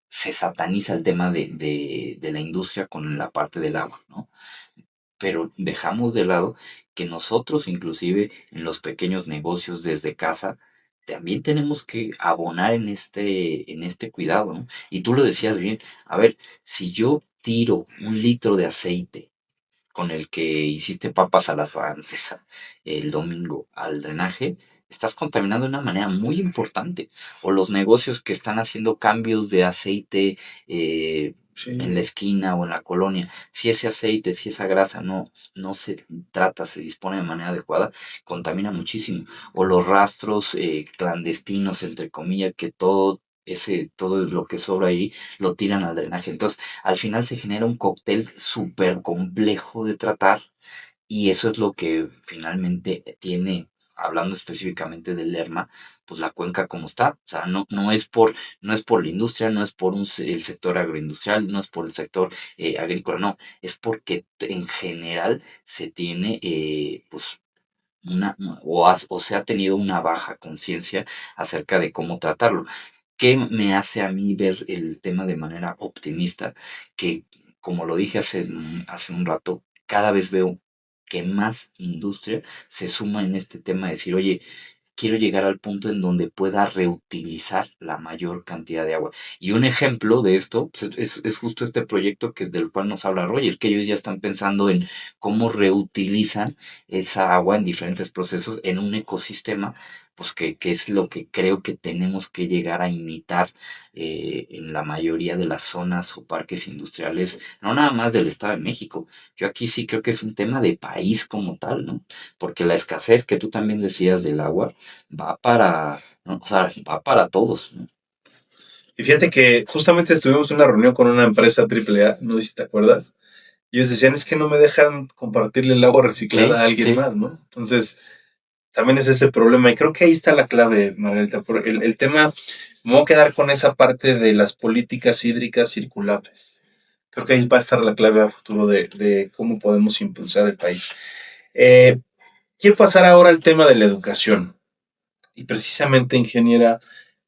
se sataniza el tema de la industria con la parte del agua, ¿no? Pero dejamos de lado que nosotros, inclusive en los pequeños negocios desde casa, también tenemos que abonar en este cuidado, ¿no? Y tú lo decías bien, a ver, si yo tiro 1 litro de aceite con el que hiciste papas a la francesa el domingo al drenaje, estás contaminando de una manera muy importante. O los negocios que están haciendo cambios de aceite en la Sí. esquina o en la colonia. Si ese aceite, si esa grasa no se trata, se dispone de manera adecuada, contamina muchísimo. O los rastros clandestinos, entre comillas, que todo lo que sobra ahí lo tiran al drenaje. Entonces, al final se genera un cóctel súper complejo de tratar y eso es lo que finalmente tiene hablando específicamente del Lerma, pues la cuenca como está, o sea, no es por la industria, no es por el sector agroindustrial, no es por el sector agrícola, no, es porque en general se tiene, pues, o se ha tenido una baja conciencia acerca de cómo tratarlo. ¿Qué me hace a mí ver el tema de manera optimista? Que, como lo dije hace un rato, cada vez veo que más industria se suma en este tema de decir, oye, quiero llegar al punto en donde pueda reutilizar la mayor cantidad de agua. Y un ejemplo de esto pues, es justo este proyecto del cual nos habla Roger, que ellos ya están pensando en cómo reutilizan esa agua en diferentes procesos en un ecosistema, pues que es lo que creo que tenemos que llegar a imitar en la mayoría de las zonas o parques industriales, no nada más del Estado de México. Yo aquí sí creo que es un tema de país como tal, ¿no? Porque la escasez que tú también decías del agua va para, ¿no? O sea, va para todos, ¿no? Y fíjate que justamente estuvimos en una reunión con una empresa AAA, no sé si te acuerdas, y ellos decían, es que no me dejan compartirle el agua reciclada Sí, a alguien sí. más, ¿no? Entonces, también es ese problema, y creo que ahí está la clave, Margarita, porque el tema, me voy a quedar con esa parte de las políticas hídricas circulares. Creo que ahí va a estar la clave a futuro de cómo podemos impulsar el país. Eh, Quiero pasar ahora al tema de la educación. Y precisamente, ingeniera,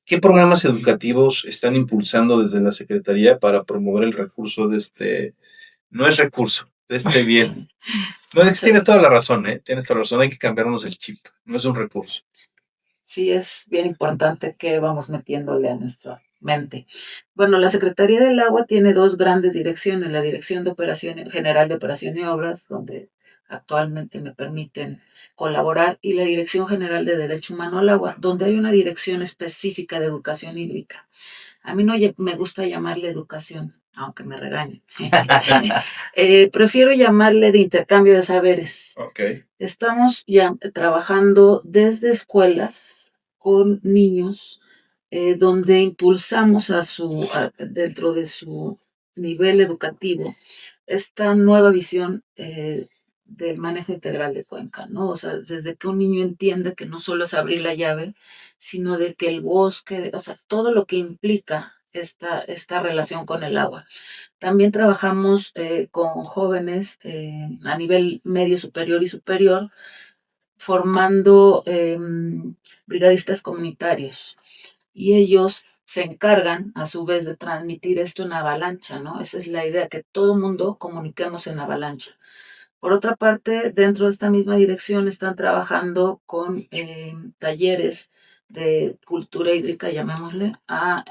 ¿qué programas educativos están impulsando desde la Secretaría para promover el recurso de este, no es recurso, de este bien? No, es que Sí, tienes toda la razón, ¿eh? Tienes toda la razón, hay que cambiarnos el chip, no es un recurso. sí, es bien importante que vamos metiéndole a nuestra mente. Bueno, la Secretaría del Agua tiene dos grandes direcciones, la Dirección de Operación General de Operación y Obras, donde actualmente me permiten colaborar, y la Dirección General de Derecho Humano al Agua, donde hay una dirección específica de educación hídrica. A mí no me gusta llamarle educación, aunque me regañen. Prefiero llamarle de intercambio de saberes. Ok. Estamos ya trabajando desde escuelas con niños, donde impulsamos dentro de su nivel educativo esta nueva visión del manejo integral de cuenca, ¿no? O sea, desde que un niño entiende que no solo es abrir la llave, sino de que el bosque, o sea, todo lo que implica esta relación con el agua. También trabajamos con jóvenes a nivel medio superior y superior, formando brigadistas comunitarios. Y ellos se encargan, a su vez, de transmitir esto en avalancha, ¿no? Esa es la idea, que todo mundo comuniquemos en avalancha. Por otra parte, dentro de esta misma dirección están trabajando con talleres de cultura hídrica, llamémosle, a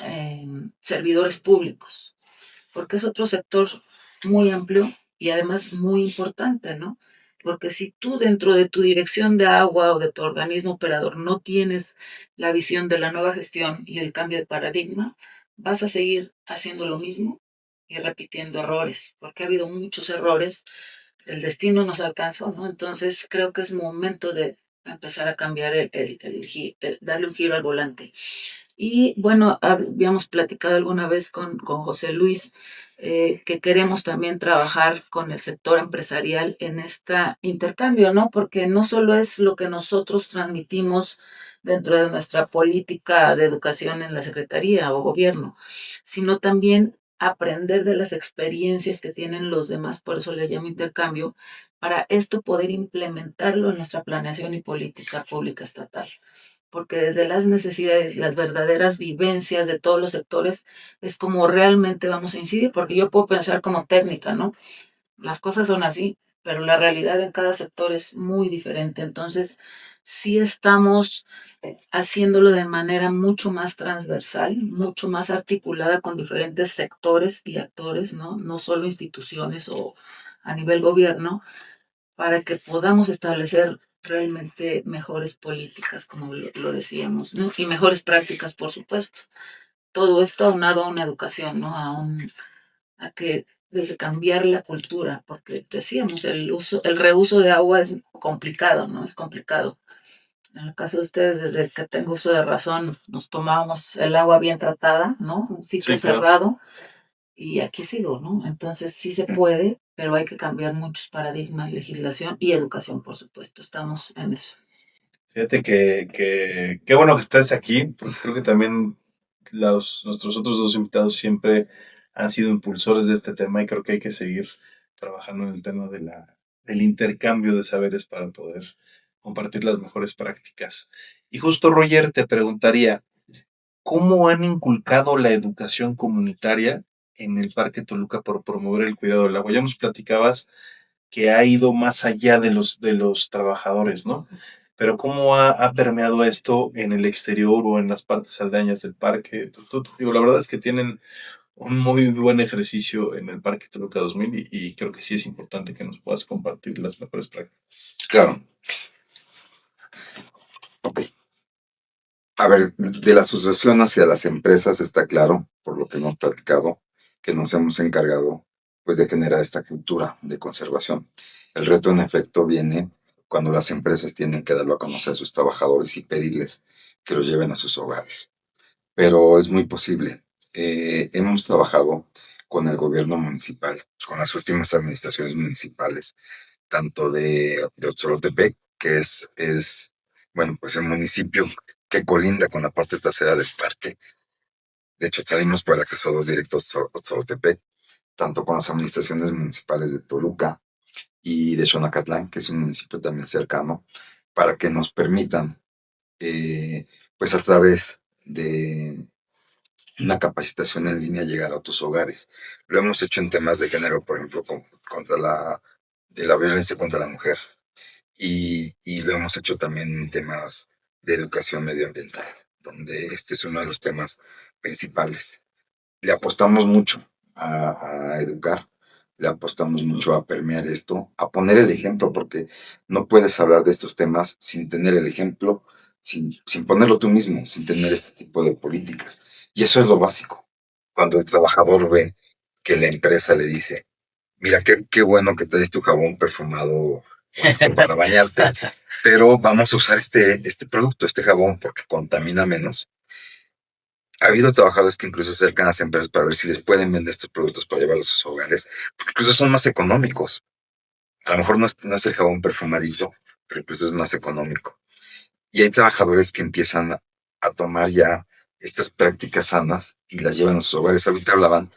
servidores públicos, porque es otro sector muy amplio y además muy importante, ¿no? Porque si tú dentro de tu dirección de agua o de tu organismo operador no tienes la visión de la nueva gestión y el cambio de paradigma, vas a seguir haciendo lo mismo y repitiendo errores, porque ha habido muchos errores, el destino nos alcanzó, ¿no? Entonces creo que es momento de empezar a cambiar darle un giro al volante. Y bueno, habíamos platicado alguna vez con José Luis, que queremos también trabajar con el sector empresarial en este intercambio, ¿no? Porque no solo es lo que nosotros transmitimos dentro de nuestra política de educación en la Secretaría o gobierno, sino también aprender de las experiencias que tienen los demás, por eso le llamo intercambio, para esto poder implementarlo en nuestra planeación y política pública estatal, porque desde las necesidades, las verdaderas vivencias de todos los sectores, es como realmente vamos a incidir, porque yo puedo pensar como técnica, ¿no? Las cosas son así, pero la realidad en cada sector es muy diferente. Entonces, sí estamos haciéndolo de manera mucho más transversal, mucho más articulada con diferentes sectores y actores, ¿no? No solo instituciones o a nivel gobierno, para que podamos establecer realmente mejores políticas, como lo decíamos, ¿no? Y mejores prácticas, por supuesto. Todo esto aunado a una educación, ¿no? A que desde cambiar la cultura, porque decíamos, el reuso de agua es complicado, ¿no? Es complicado. En el caso de ustedes, desde que tengo uso de razón, nos tomábamos el agua bien tratada, ¿no? Un ciclo Sí, claro. cerrado, y aquí sigo, ¿no? Entonces sí se puede, pero hay que cambiar muchos paradigmas, legislación y educación, por supuesto. Estamos en eso. Fíjate qué bueno que estés aquí, porque creo que también nuestros otros dos invitados siempre han sido impulsores de este tema y creo que hay que seguir trabajando en el tema del intercambio de saberes para poder compartir las mejores prácticas. Y justo, Roger, te preguntaría, ¿cómo han inculcado la educación comunitaria en el Parque Toluca por promover el cuidado del agua? Ya nos platicabas que ha ido más allá de los trabajadores, ¿no? Pero ¿cómo ha permeado esto en el exterior o en las partes aldeañas del parque? Digo, la verdad es que tienen un muy buen ejercicio en el Parque Toluca 2000 y creo que sí es importante que nos puedas compartir las mejores prácticas. Claro, ok. A ver, de la asociación hacia las empresas está claro, por lo que hemos platicado, que nos hemos encargado pues de generar esta cultura de conservación. El reto en efecto viene cuando las empresas tienen que darlo a conocer a sus trabajadores y pedirles que lo lleven a sus hogares. Pero es muy posible. Hemos trabajado con el gobierno municipal, con las últimas administraciones municipales, tanto de Otzolotepec, que bueno, pues el municipio que colinda con la parte trasera del parque. De hecho, salimos por el acceso a los directos a Otzolotepec, tanto con las administraciones municipales de Toluca y de Xonacatlán, que es un municipio también cercano, para que nos permitan, pues a través de una capacitación en línea llegar a tus hogares. Lo hemos hecho en temas de género, por ejemplo, contra de la violencia contra la mujer. Y lo hemos hecho también en temas de educación medioambiental, donde este es uno de los temas principales. Le apostamos mucho a educar, le apostamos mucho a permear esto, a poner el ejemplo, porque no puedes hablar de estos temas sin tener el ejemplo, sin ponerlo tú mismo, sin tener este tipo de políticas. Y eso es lo básico. Cuando el trabajador ve que la empresa le dice, mira, qué bueno que traes tu jabón perfumado para bañarte, pero vamos a usar este producto, este jabón, porque contamina menos. Ha habido trabajadores que incluso se acercan a las empresas para ver si les pueden vender estos productos para llevarlos a sus hogares, porque incluso son más económicos. A lo mejor no es el jabón perfumadito, pero incluso es más económico. Y hay trabajadores que empiezan a tomar ya estas prácticas sanas y las llevan a sus hogares. Ahorita hablaban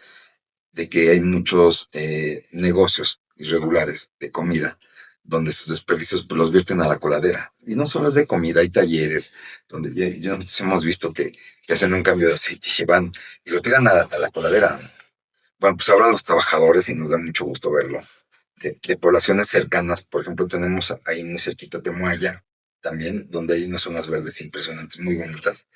de que hay muchos negocios irregulares de comida donde sus desperdicios pues, los vierten a la coladera. Y no solo es de comida, hay talleres donde ya hemos visto que hacen un cambio de aceite y van y lo tiran a la coladera. Bueno, pues ahora los trabajadores, y nos da mucho gusto verlo, de poblaciones cercanas, por ejemplo, tenemos ahí muy cerquita Temuaya, también, donde hay unas zonas verdes impresionantes, muy bonitas,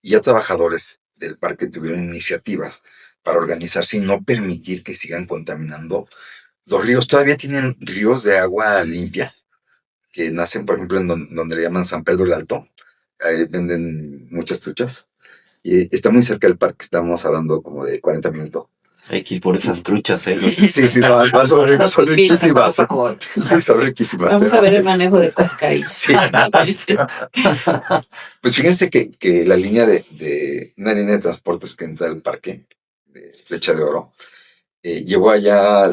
y ya trabajadores del parque tuvieron iniciativas para organizarse y no permitir que sigan contaminando los ríos. Todavía tienen ríos de agua limpia que nacen, por ejemplo, donde le llaman San Pedro el Alto. Ahí venden muchas truchas. Y está muy cerca del parque, estamos hablando como de 40 minutos. Hay que ir por esas truchas, ¿eh? Sí, no, son riquísimas. Sí, son riquísimas. Vamos a ver el manejo de coca ahí. Sí. Pues fíjense que la línea una línea de transportes que entra al parque, de Flecha de Oro, llevó allá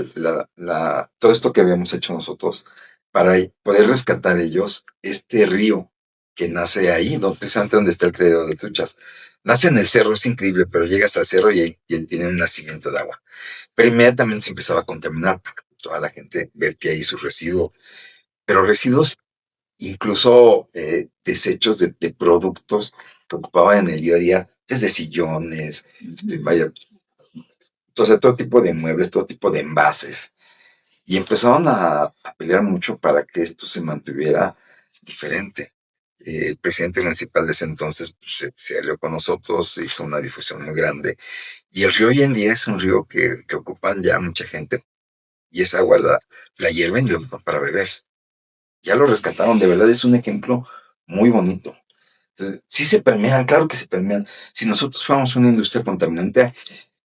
todo esto que habíamos hecho nosotros para poder rescatar ellos este río que nace ahí, ¿no? Precisamente donde está el criadero de truchas. Nace en el cerro, es increíble, pero llegas al cerro y ahí tiene un nacimiento de agua. Pero inmediatamente se empezaba a contaminar, porque toda la gente vertía ahí sus residuos, pero residuos incluso desechos de productos que ocupaban en el día a día, desde sillones, vaya, entonces todo tipo de muebles, todo tipo de envases. Y empezaron a pelear mucho para que esto se mantuviera diferente. El presidente municipal de ese entonces pues, se alió con nosotros, se hizo una difusión muy grande. Y el río hoy en día es un río que ocupan ya mucha gente. Y esa agua la hierven y la ocupan para beber. Ya lo rescataron, de verdad es un ejemplo muy bonito. Entonces, sí se permean, claro que se permean. Si nosotros fuéramos una industria contaminante,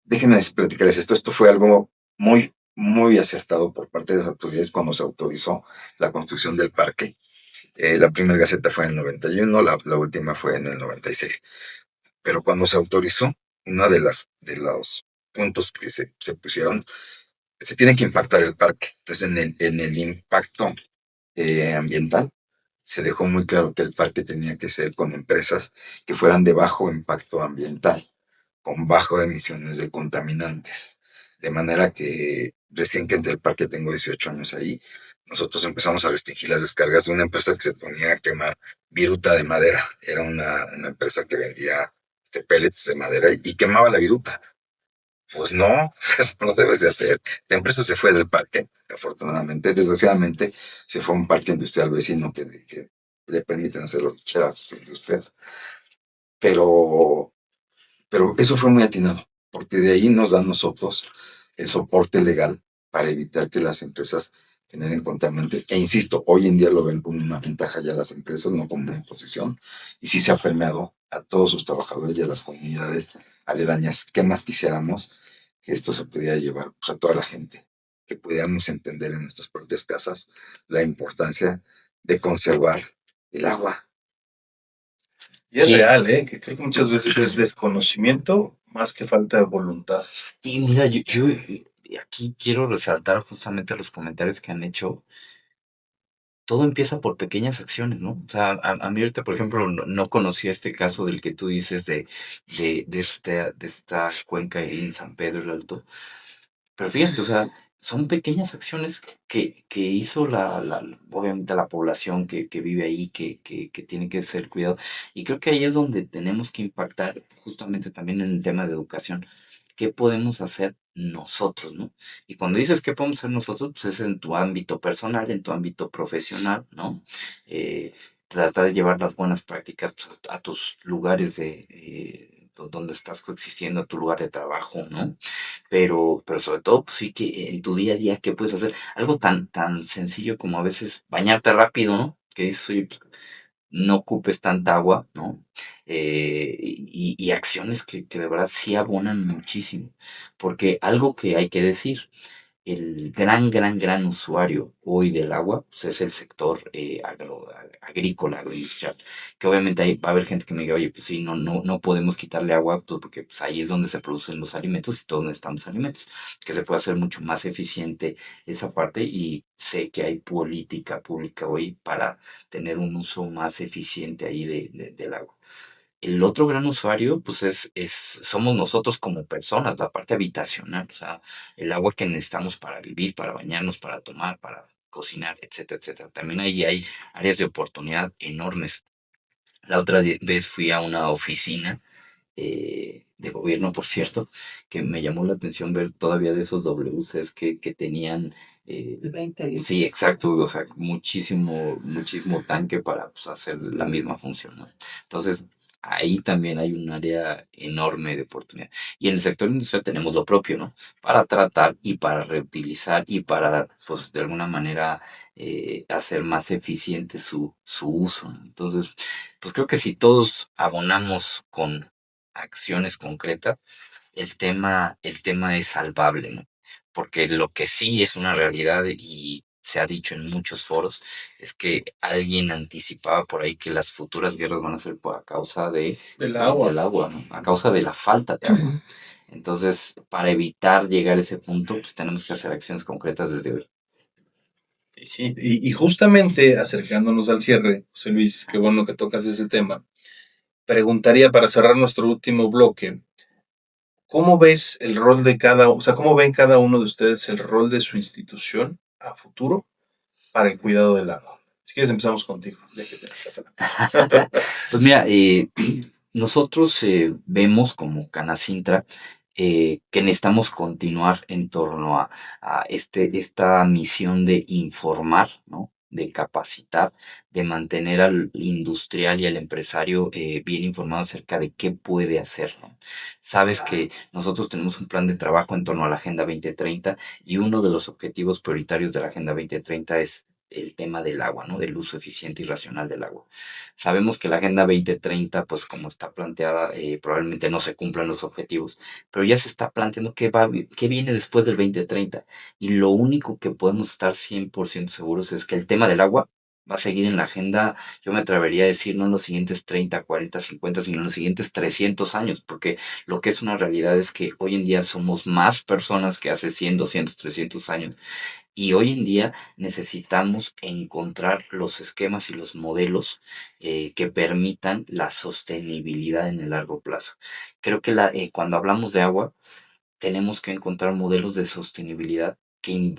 déjenme platicarles esto. Esto fue algo muy, muy acertado por parte de las autoridades cuando se autorizó la construcción del parque. La primera gaceta fue en el 91, la última fue en el 96. Pero cuando se autorizó, uno de los puntos que se pusieron, se tiene que impactar el parque. Entonces, en el impacto ambiental, se dejó muy claro que el parque tenía que ser con empresas que fueran de bajo impacto ambiental, con bajo emisiones de contaminantes. De manera que recién que entré al parque, tengo 18 años ahí, nosotros empezamos a restringir las descargas de una empresa que se ponía a quemar viruta de madera. Era una empresa que vendía pellets de madera y quemaba la viruta. Pues no, eso no debes de hacer. La empresa se fue del parque, afortunadamente. Desgraciadamente, se fue a un parque industrial vecino que le permiten hacer lo que quiera a sus industrias. Pero, pero eso fue muy atinado, porque de ahí nos da a nosotros el soporte legal para evitar que las empresas generen contaminantes. E insisto, hoy en día lo ven como una ventaja ya las empresas, no como una imposición. Y sí se ha permeado a todos sus trabajadores y a las comunidades aledañas. ¿Qué más quisiéramos que esto se pudiera llevar pues, a toda la gente? Que pudiéramos entender en nuestras propias casas la importancia de conservar el agua. Y es Sí. real, ¿eh? Que creo que muchas veces es desconocimiento más que falta de voluntad. Y mira, yo aquí quiero resaltar justamente los comentarios que han hecho. Todo empieza por pequeñas acciones, ¿no? O sea, a mí ahorita, por ejemplo, no conocía este caso del que tú dices de esta cuenca ahí en San Pedro el Alto. Pero fíjate, o sea, son pequeñas acciones que hizo obviamente la población que vive ahí, que tiene que ser cuidado. Y creo que ahí es donde tenemos que impactar justamente también en el tema de educación. ¿Qué podemos hacer nosotros, no? Y cuando dices qué podemos hacer nosotros, pues es en tu ámbito personal, en tu ámbito profesional, ¿no? Tratar de llevar las buenas prácticas pues, a tus lugares donde estás coexistiendo, a tu lugar de trabajo, ¿no? Pero sobre todo, pues sí que en tu día a día, ¿qué puedes hacer? Algo tan sencillo como a veces bañarte rápido, ¿no? Que dices, oye, pues, no ocupes tanta agua, ¿no? Y acciones que de verdad sí abonan muchísimo. Porque algo que hay que decir, el gran usuario hoy del agua pues es el sector agrícola, agroindustrial, que obviamente ahí va a haber gente que me diga, oye, pues sí, no podemos quitarle agua, pues porque pues, ahí es donde se producen los alimentos y donde están los alimentos, que se puede hacer mucho más eficiente esa parte y sé que hay política pública hoy para tener un uso más eficiente ahí del agua. El otro gran usuario, pues somos nosotros como personas, la parte habitacional, o sea, el agua que necesitamos para vivir, para bañarnos, para tomar, para cocinar, etcétera, etcétera. También ahí hay áreas de oportunidad enormes. La otra vez fui a una oficina de gobierno, por cierto, que me llamó la atención ver todavía de esos WCs que tenían. De 20 litros. Sí, exacto, o sea, muchísimo tanque para pues, hacer la misma función, ¿no? Entonces, ahí también hay un área enorme de oportunidad. Y en el sector industrial tenemos lo propio, ¿no? Para tratar y para reutilizar y para, pues, de alguna manera hacer más eficiente su uso, ¿no? Entonces, pues creo que si todos abonamos con acciones concretas, el tema es salvable, ¿no? Porque lo que sí es una realidad y se ha dicho en muchos foros es que alguien anticipaba por ahí que las futuras guerras van a ser por a causa Del agua. del agua, ¿no? A causa de la falta de agua. Entonces, para evitar llegar a ese punto, pues tenemos que hacer acciones concretas desde hoy. Y sí, y justamente acercándonos al cierre, José Luis, qué bueno que tocas ese tema. Preguntaría para cerrar nuestro último bloque, ¿cómo ves el rol de o sea, cómo ven cada uno de ustedes el rol de su institución a futuro para el cuidado del agua? Si quieres empezamos contigo, ya que tienes la palabra. Pues mira, nosotros vemos como Canacintra que necesitamos continuar en torno a esta misión de informar, ¿no? De capacitar, de mantener al industrial y al empresario bien informado acerca de qué puede hacer, ¿no? Sabes que nosotros tenemos un plan de trabajo en torno a la Agenda 2030 y uno de los objetivos prioritarios de la Agenda 2030 es el tema del agua, ¿no? Del uso eficiente y racional del agua. Sabemos que la Agenda 2030, pues como está planteada, probablemente no se cumplan los objetivos, pero ya se está planteando qué viene después del 2030. Y lo único que podemos estar 100% seguros es que el tema del agua va a seguir en la agenda, yo me atrevería a decir, no en los siguientes 30, 40, 50, sino en los siguientes 300 años, porque lo que es una realidad es que hoy en día somos más personas que hace 100, 200, 300 años Y hoy en día necesitamos encontrar los esquemas y los modelos que permitan la sostenibilidad en el largo plazo. Creo que cuando hablamos de agua, tenemos que encontrar modelos de sostenibilidad que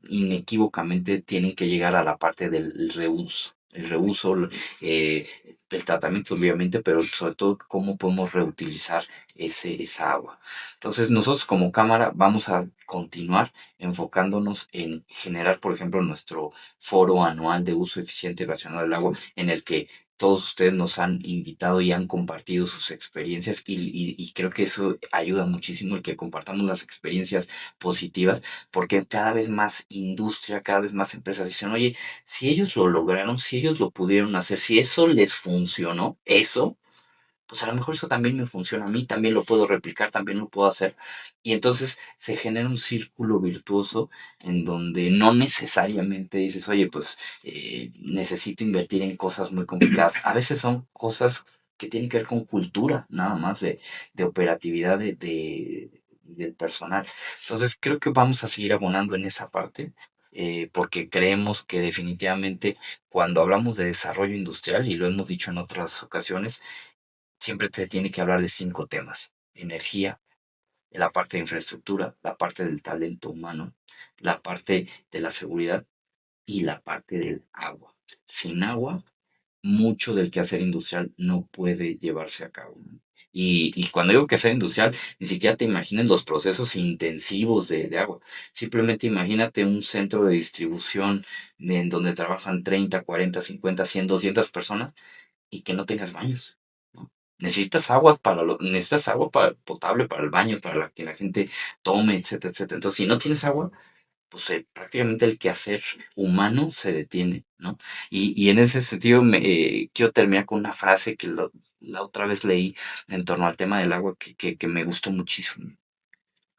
inequívocamente tienen que llegar a la parte del reuso. El reuso, eh, el tratamiento obviamente, pero sobre todo cómo podemos reutilizar esa agua. Entonces nosotros como cámara vamos a continuar enfocándonos en generar, por ejemplo, nuestro foro anual de uso eficiente y racional del agua, en el que todos ustedes nos han invitado y han compartido sus experiencias y creo que eso ayuda muchísimo el que compartamos las experiencias positivas, porque cada vez más industria, cada vez más empresas dicen, oye, si ellos lo lograron, si ellos lo pudieron hacer, si eso les funcionó, eso, pues a lo mejor eso también me funciona a mí, también lo puedo replicar, también lo puedo hacer. Y entonces se genera un círculo virtuoso en donde no necesariamente dices, oye, pues necesito invertir en cosas muy complicadas. A veces son cosas que tienen que ver con cultura, nada más de operatividad del personal. Entonces creo que vamos a seguir abonando en esa parte. Porque creemos que definitivamente cuando hablamos de desarrollo industrial, y lo hemos dicho en otras ocasiones, siempre te tiene que hablar de 5 temas: energía, la parte de infraestructura, la parte del talento humano, la parte de la seguridad y la parte del agua. Sin agua, mucho del quehacer industrial no puede llevarse a cabo, ¿no? Y cuando digo quehacer industrial, ni siquiera te imagines los procesos intensivos de agua. Simplemente imagínate un centro de distribución en donde trabajan 30, 40, 50, 100, 200 personas y que no tengas baños, ¿no? Necesitas agua potable para el baño, para que la gente tome, etcétera, etcétera. Entonces, si no tienes agua, pues prácticamente el quehacer humano se detiene, ¿no? Y en ese sentido quiero terminar con una frase que la otra vez leí en torno al tema del agua que me gustó muchísimo.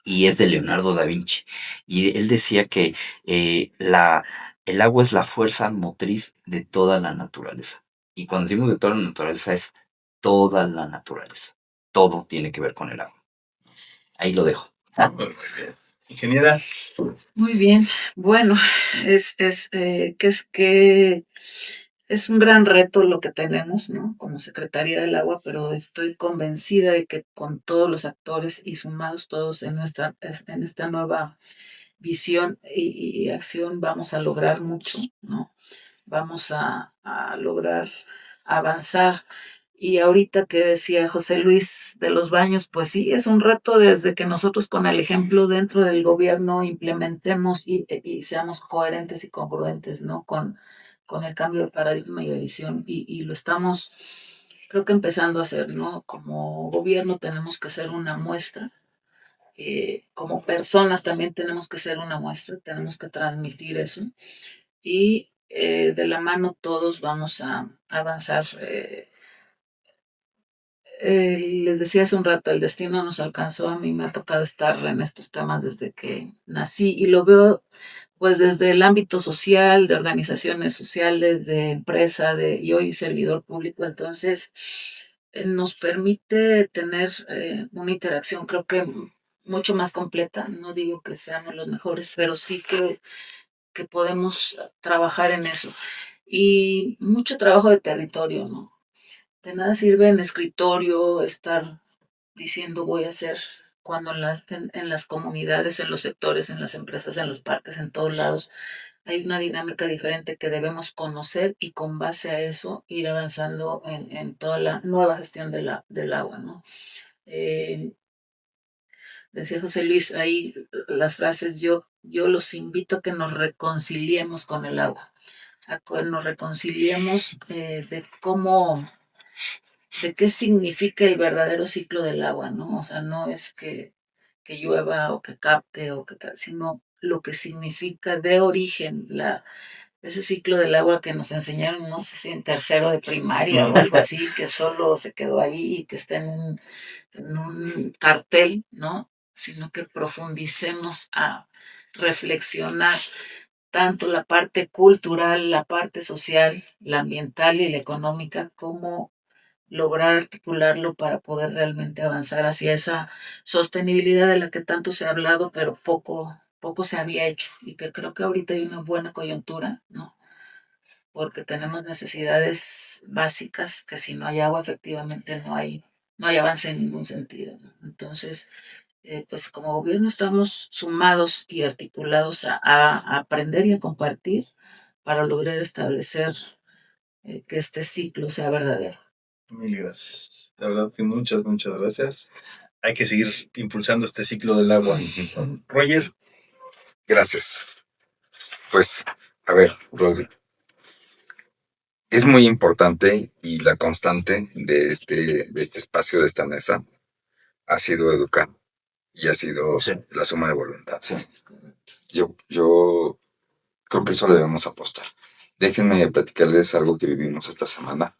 Y es de Leonardo da Vinci. Y él decía que el agua es la fuerza motriz de toda la naturaleza. Y cuando decimos de toda la naturaleza es toda la naturaleza. Todo tiene que ver con el agua. Ahí lo dejo. Muy bien. Ingeniera. Muy bien. Bueno, que es un gran reto lo que tenemos, ¿no? Como Secretaría del Agua, pero estoy convencida de que con todos los actores y sumados todos en esta nueva visión y acción vamos a lograr mucho, ¿no? Vamos a lograr avanzar. Y ahorita que decía José Luis de los baños, pues sí, es un reto desde que nosotros con el ejemplo dentro del gobierno implementemos y seamos coherentes y congruentes, ¿no? Con el cambio de paradigma y de visión. Y lo estamos, creo que empezando a hacer, ¿no? Como gobierno tenemos que ser una muestra. Como personas también tenemos que ser una muestra, tenemos que transmitir eso y de la mano todos vamos a avanzar. Les decía hace un rato, el destino nos alcanzó, a mí me ha tocado estar en estos temas desde que nací y lo veo pues desde el ámbito social, de organizaciones sociales, de empresa, y hoy servidor público, entonces nos permite tener una interacción creo que mucho más completa, no digo que seamos los mejores, pero sí que podemos trabajar en eso. Y mucho trabajo de territorio, ¿no? De nada sirve en escritorio estar diciendo voy a hacer cuando en las comunidades, en los sectores, en las empresas, en los parques, en todos lados, hay una dinámica diferente que debemos conocer y con base a eso ir avanzando en toda la nueva gestión del agua, ¿no? Eh, Decía José Luis ahí las frases, yo los invito a que nos reconciliemos con el agua, a que nos reconciliemos de qué significa el verdadero ciclo del agua, ¿no? O sea, no es que llueva o que capte o que tal, sino lo que significa de origen ese ciclo del agua que nos enseñaron, no sé si en tercero de primaria o algo así, que solo se quedó ahí y que está en un cartel, ¿no? Sino que profundicemos a reflexionar tanto la parte cultural, la parte social, la ambiental y la económica, como lograr articularlo para poder realmente avanzar hacia esa sostenibilidad de la que tanto se ha hablado, pero poco poco se había hecho y que creo que ahorita hay una buena coyuntura, ¿no? Porque tenemos necesidades básicas que si no hay agua, efectivamente no hay avance en ningún sentido, ¿no? Entonces, pues como gobierno estamos sumados y articulados a aprender y a compartir para lograr establecer que este ciclo sea verdadero. Mil gracias. De verdad que muchas, muchas gracias. Hay que seguir impulsando este ciclo del agua. Roger. Gracias. Pues, a ver, Rodri, es muy importante y la constante de este espacio, de esta mesa, ha sido educar y ha sido Sí. la suma de voluntades. Sí. Es correcto. Yo creo que eso le debemos apostar. Déjenme platicarles algo que vivimos esta semana.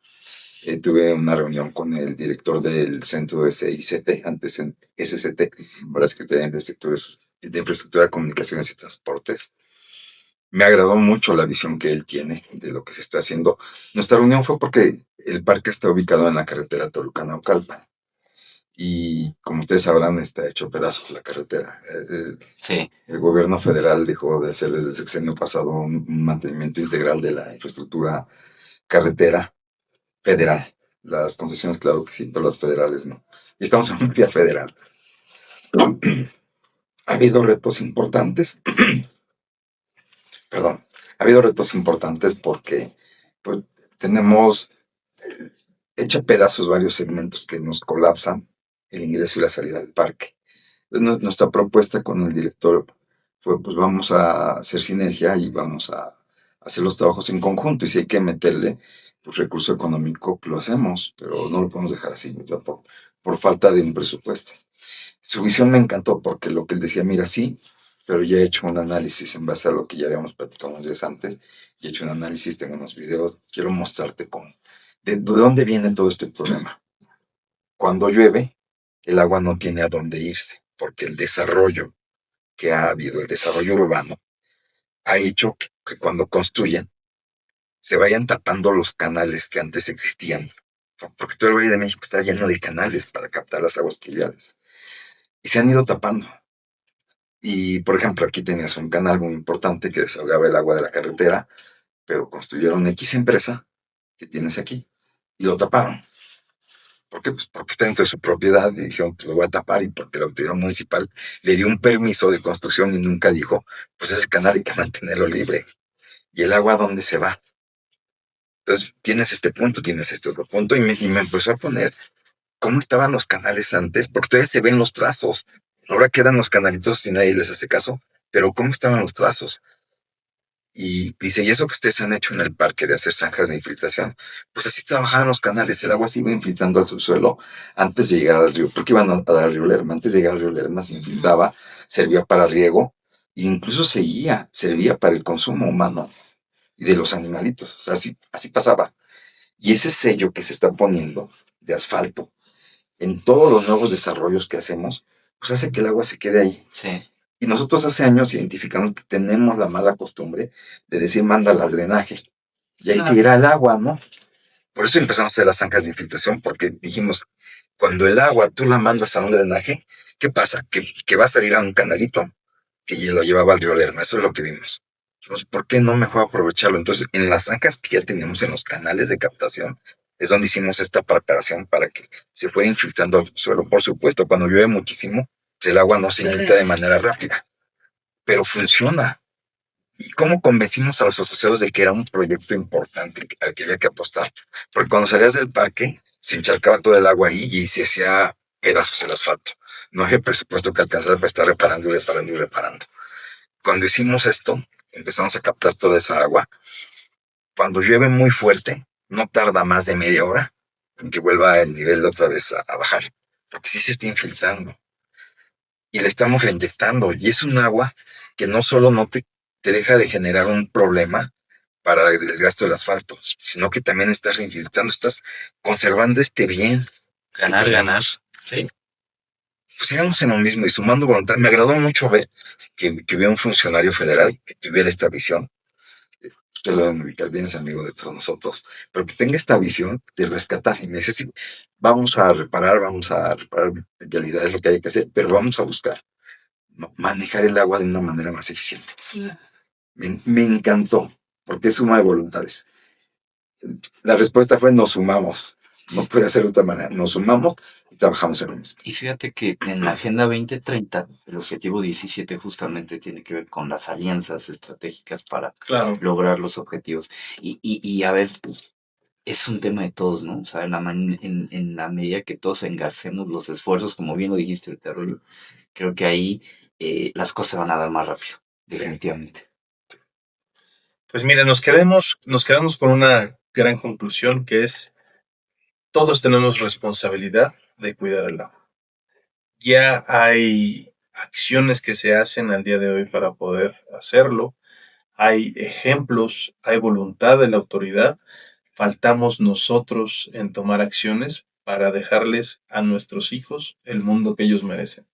Tuve una reunión con el director del centro SICT, antes en SCT, ahora Secretaría de Infraestructura, Comunicaciones y Transportes. Me agradó mucho la visión que él tiene de lo que se está haciendo. Nuestra reunión fue porque el parque está ubicado en la carretera Toluca-Naucalpan. Y como ustedes sabrán, está hecho pedazos la carretera. Sí. El gobierno federal dejó de hacer desde el sexenio pasado un mantenimiento integral de la infraestructura carretera federal. Las concesiones, claro que sí, pero las federales no. Y estamos en un vía federal. Ha habido retos importantes. Perdón. Ha habido retos importantes porque pues, tenemos hecha pedazos varios segmentos que nos colapsan el ingreso y la salida del parque. Entonces, nuestra propuesta con el director fue, pues vamos a hacer sinergia y vamos a hacer los trabajos en conjunto. Y si hay que meterle pues, recurso económico, lo hacemos, pero no lo podemos dejar así, ¿verdad? por falta de un presupuesto. Su visión me encantó porque lo que él decía, mira, sí, pero ya he hecho un análisis en base a lo que ya habíamos platicado unos días antes, y he hecho un análisis, tengo unos videos, quiero mostrarte cómo, de dónde viene todo este problema. Cuando llueve, el agua no tiene a dónde irse, porque el desarrollo que ha habido, el desarrollo urbano, ha hecho que cuando construyen se vayan tapando los canales que antes existían, porque todo el Valle de México está lleno de canales para captar las aguas pluviales, y se han ido tapando. Y, por ejemplo, aquí tenías un canal muy importante que desahogaba el agua de la carretera, pero construyeron X empresa que tienes aquí y lo taparon. ¿Por qué? Pues porque está dentro de su propiedad y dijeron, pues lo voy a tapar, y porque la autoridad municipal le dio un permiso de construcción y nunca dijo, pues ese canal hay que mantenerlo libre. ¿Y el agua dónde se va? Entonces, tienes este punto, tienes este otro punto, y me empezó a poner cómo estaban los canales antes, porque todavía se ven los trazos. Ahora quedan los canalitos y nadie les hace caso, pero cómo estaban los trazos. Y dice, y eso que ustedes han hecho en el parque de hacer zanjas de infiltración, pues así trabajaban los canales, el agua se iba infiltrando al subsuelo antes de llegar al río, porque iban a dar al río Lerma, antes de llegar al río Lerma se infiltraba, servía para riego, e incluso servía para el consumo humano y de los animalitos, o sea, así pasaba. Y ese sello que se está poniendo de asfalto en todos los nuevos desarrollos que hacemos, pues hace que el agua se quede ahí. Sí. Y nosotros hace años identificamos que tenemos la mala costumbre de decir, mándala al drenaje. Y ahí Claro. seguirá el agua, ¿no? Por eso empezamos a hacer las zanjas de infiltración, porque dijimos, cuando el agua tú la mandas a un drenaje, ¿qué pasa? Que va a salir a un canalito que ya lo llevaba al río Lerma. Eso es lo que vimos. Dijimos, ¿por qué no mejor aprovecharlo? Entonces, en las zanjas que ya teníamos en los canales de captación, es donde hicimos esta preparación para que se fuera infiltrando al suelo. Por supuesto, cuando llueve muchísimo, el agua no se infiltra de manera rápida, pero funciona. ¿Y cómo convencimos a los asociados de que era un proyecto importante al que había que apostar? Porque cuando salías del parque, se encharcaba todo el agua ahí y se hacía pedazos el asfalto. No había presupuesto que alcanzara para estar reparando y reparando y reparando. Cuando hicimos esto, empezamos a captar toda esa agua. Cuando llueve muy fuerte, no tarda más de media hora en que vuelva el nivel otra vez a bajar, porque sí se está infiltrando. Y le estamos reinyectando, y es un agua que no solo no te deja de generar un problema para el gasto del asfalto, sino que también estás reinfiltrando, estás conservando este bien. Ganar, ganar. Sí. Pues sigamos en lo mismo y sumando voluntad. Me agradó mucho ver que hubiera un funcionario federal que tuviera esta visión. Usted lo deben ubicar bien, es amigo de todos nosotros, pero que tenga esta visión de rescatar. Y me dice, sí, vamos a reparar en realidad es lo que hay que hacer, pero vamos a buscar manejar el agua de una manera más eficiente. Me encantó, porque es suma de voluntades. La respuesta fue nos sumamos. No puede ser de otra manera. Nos sumamos y trabajamos en lo mismo. Y fíjate que en la Agenda 2030, el objetivo 17 justamente tiene que ver con las alianzas estratégicas para Claro. lograr los objetivos. Y a ver, es un tema de todos, ¿no? O sea, en la medida que todos engarcemos los esfuerzos, como bien lo dijiste, Arroyo, creo que ahí las cosas se van a dar más rápido, definitivamente. Pues mira, nos quedamos con una gran conclusión, que es: todos tenemos responsabilidad de cuidar el agua. Ya hay acciones que se hacen al día de hoy para poder hacerlo. Hay ejemplos, hay voluntad de la autoridad. Faltamos nosotros en tomar acciones para dejarles a nuestros hijos el mundo que ellos merecen.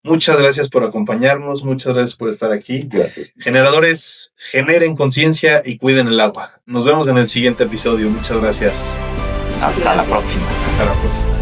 Muchas gracias por acompañarnos, muchas gracias por estar aquí. Gracias. Generadores, generen conciencia y cuiden el agua. Nos vemos en el siguiente episodio. Muchas gracias. Hasta la próxima. Hasta la próxima.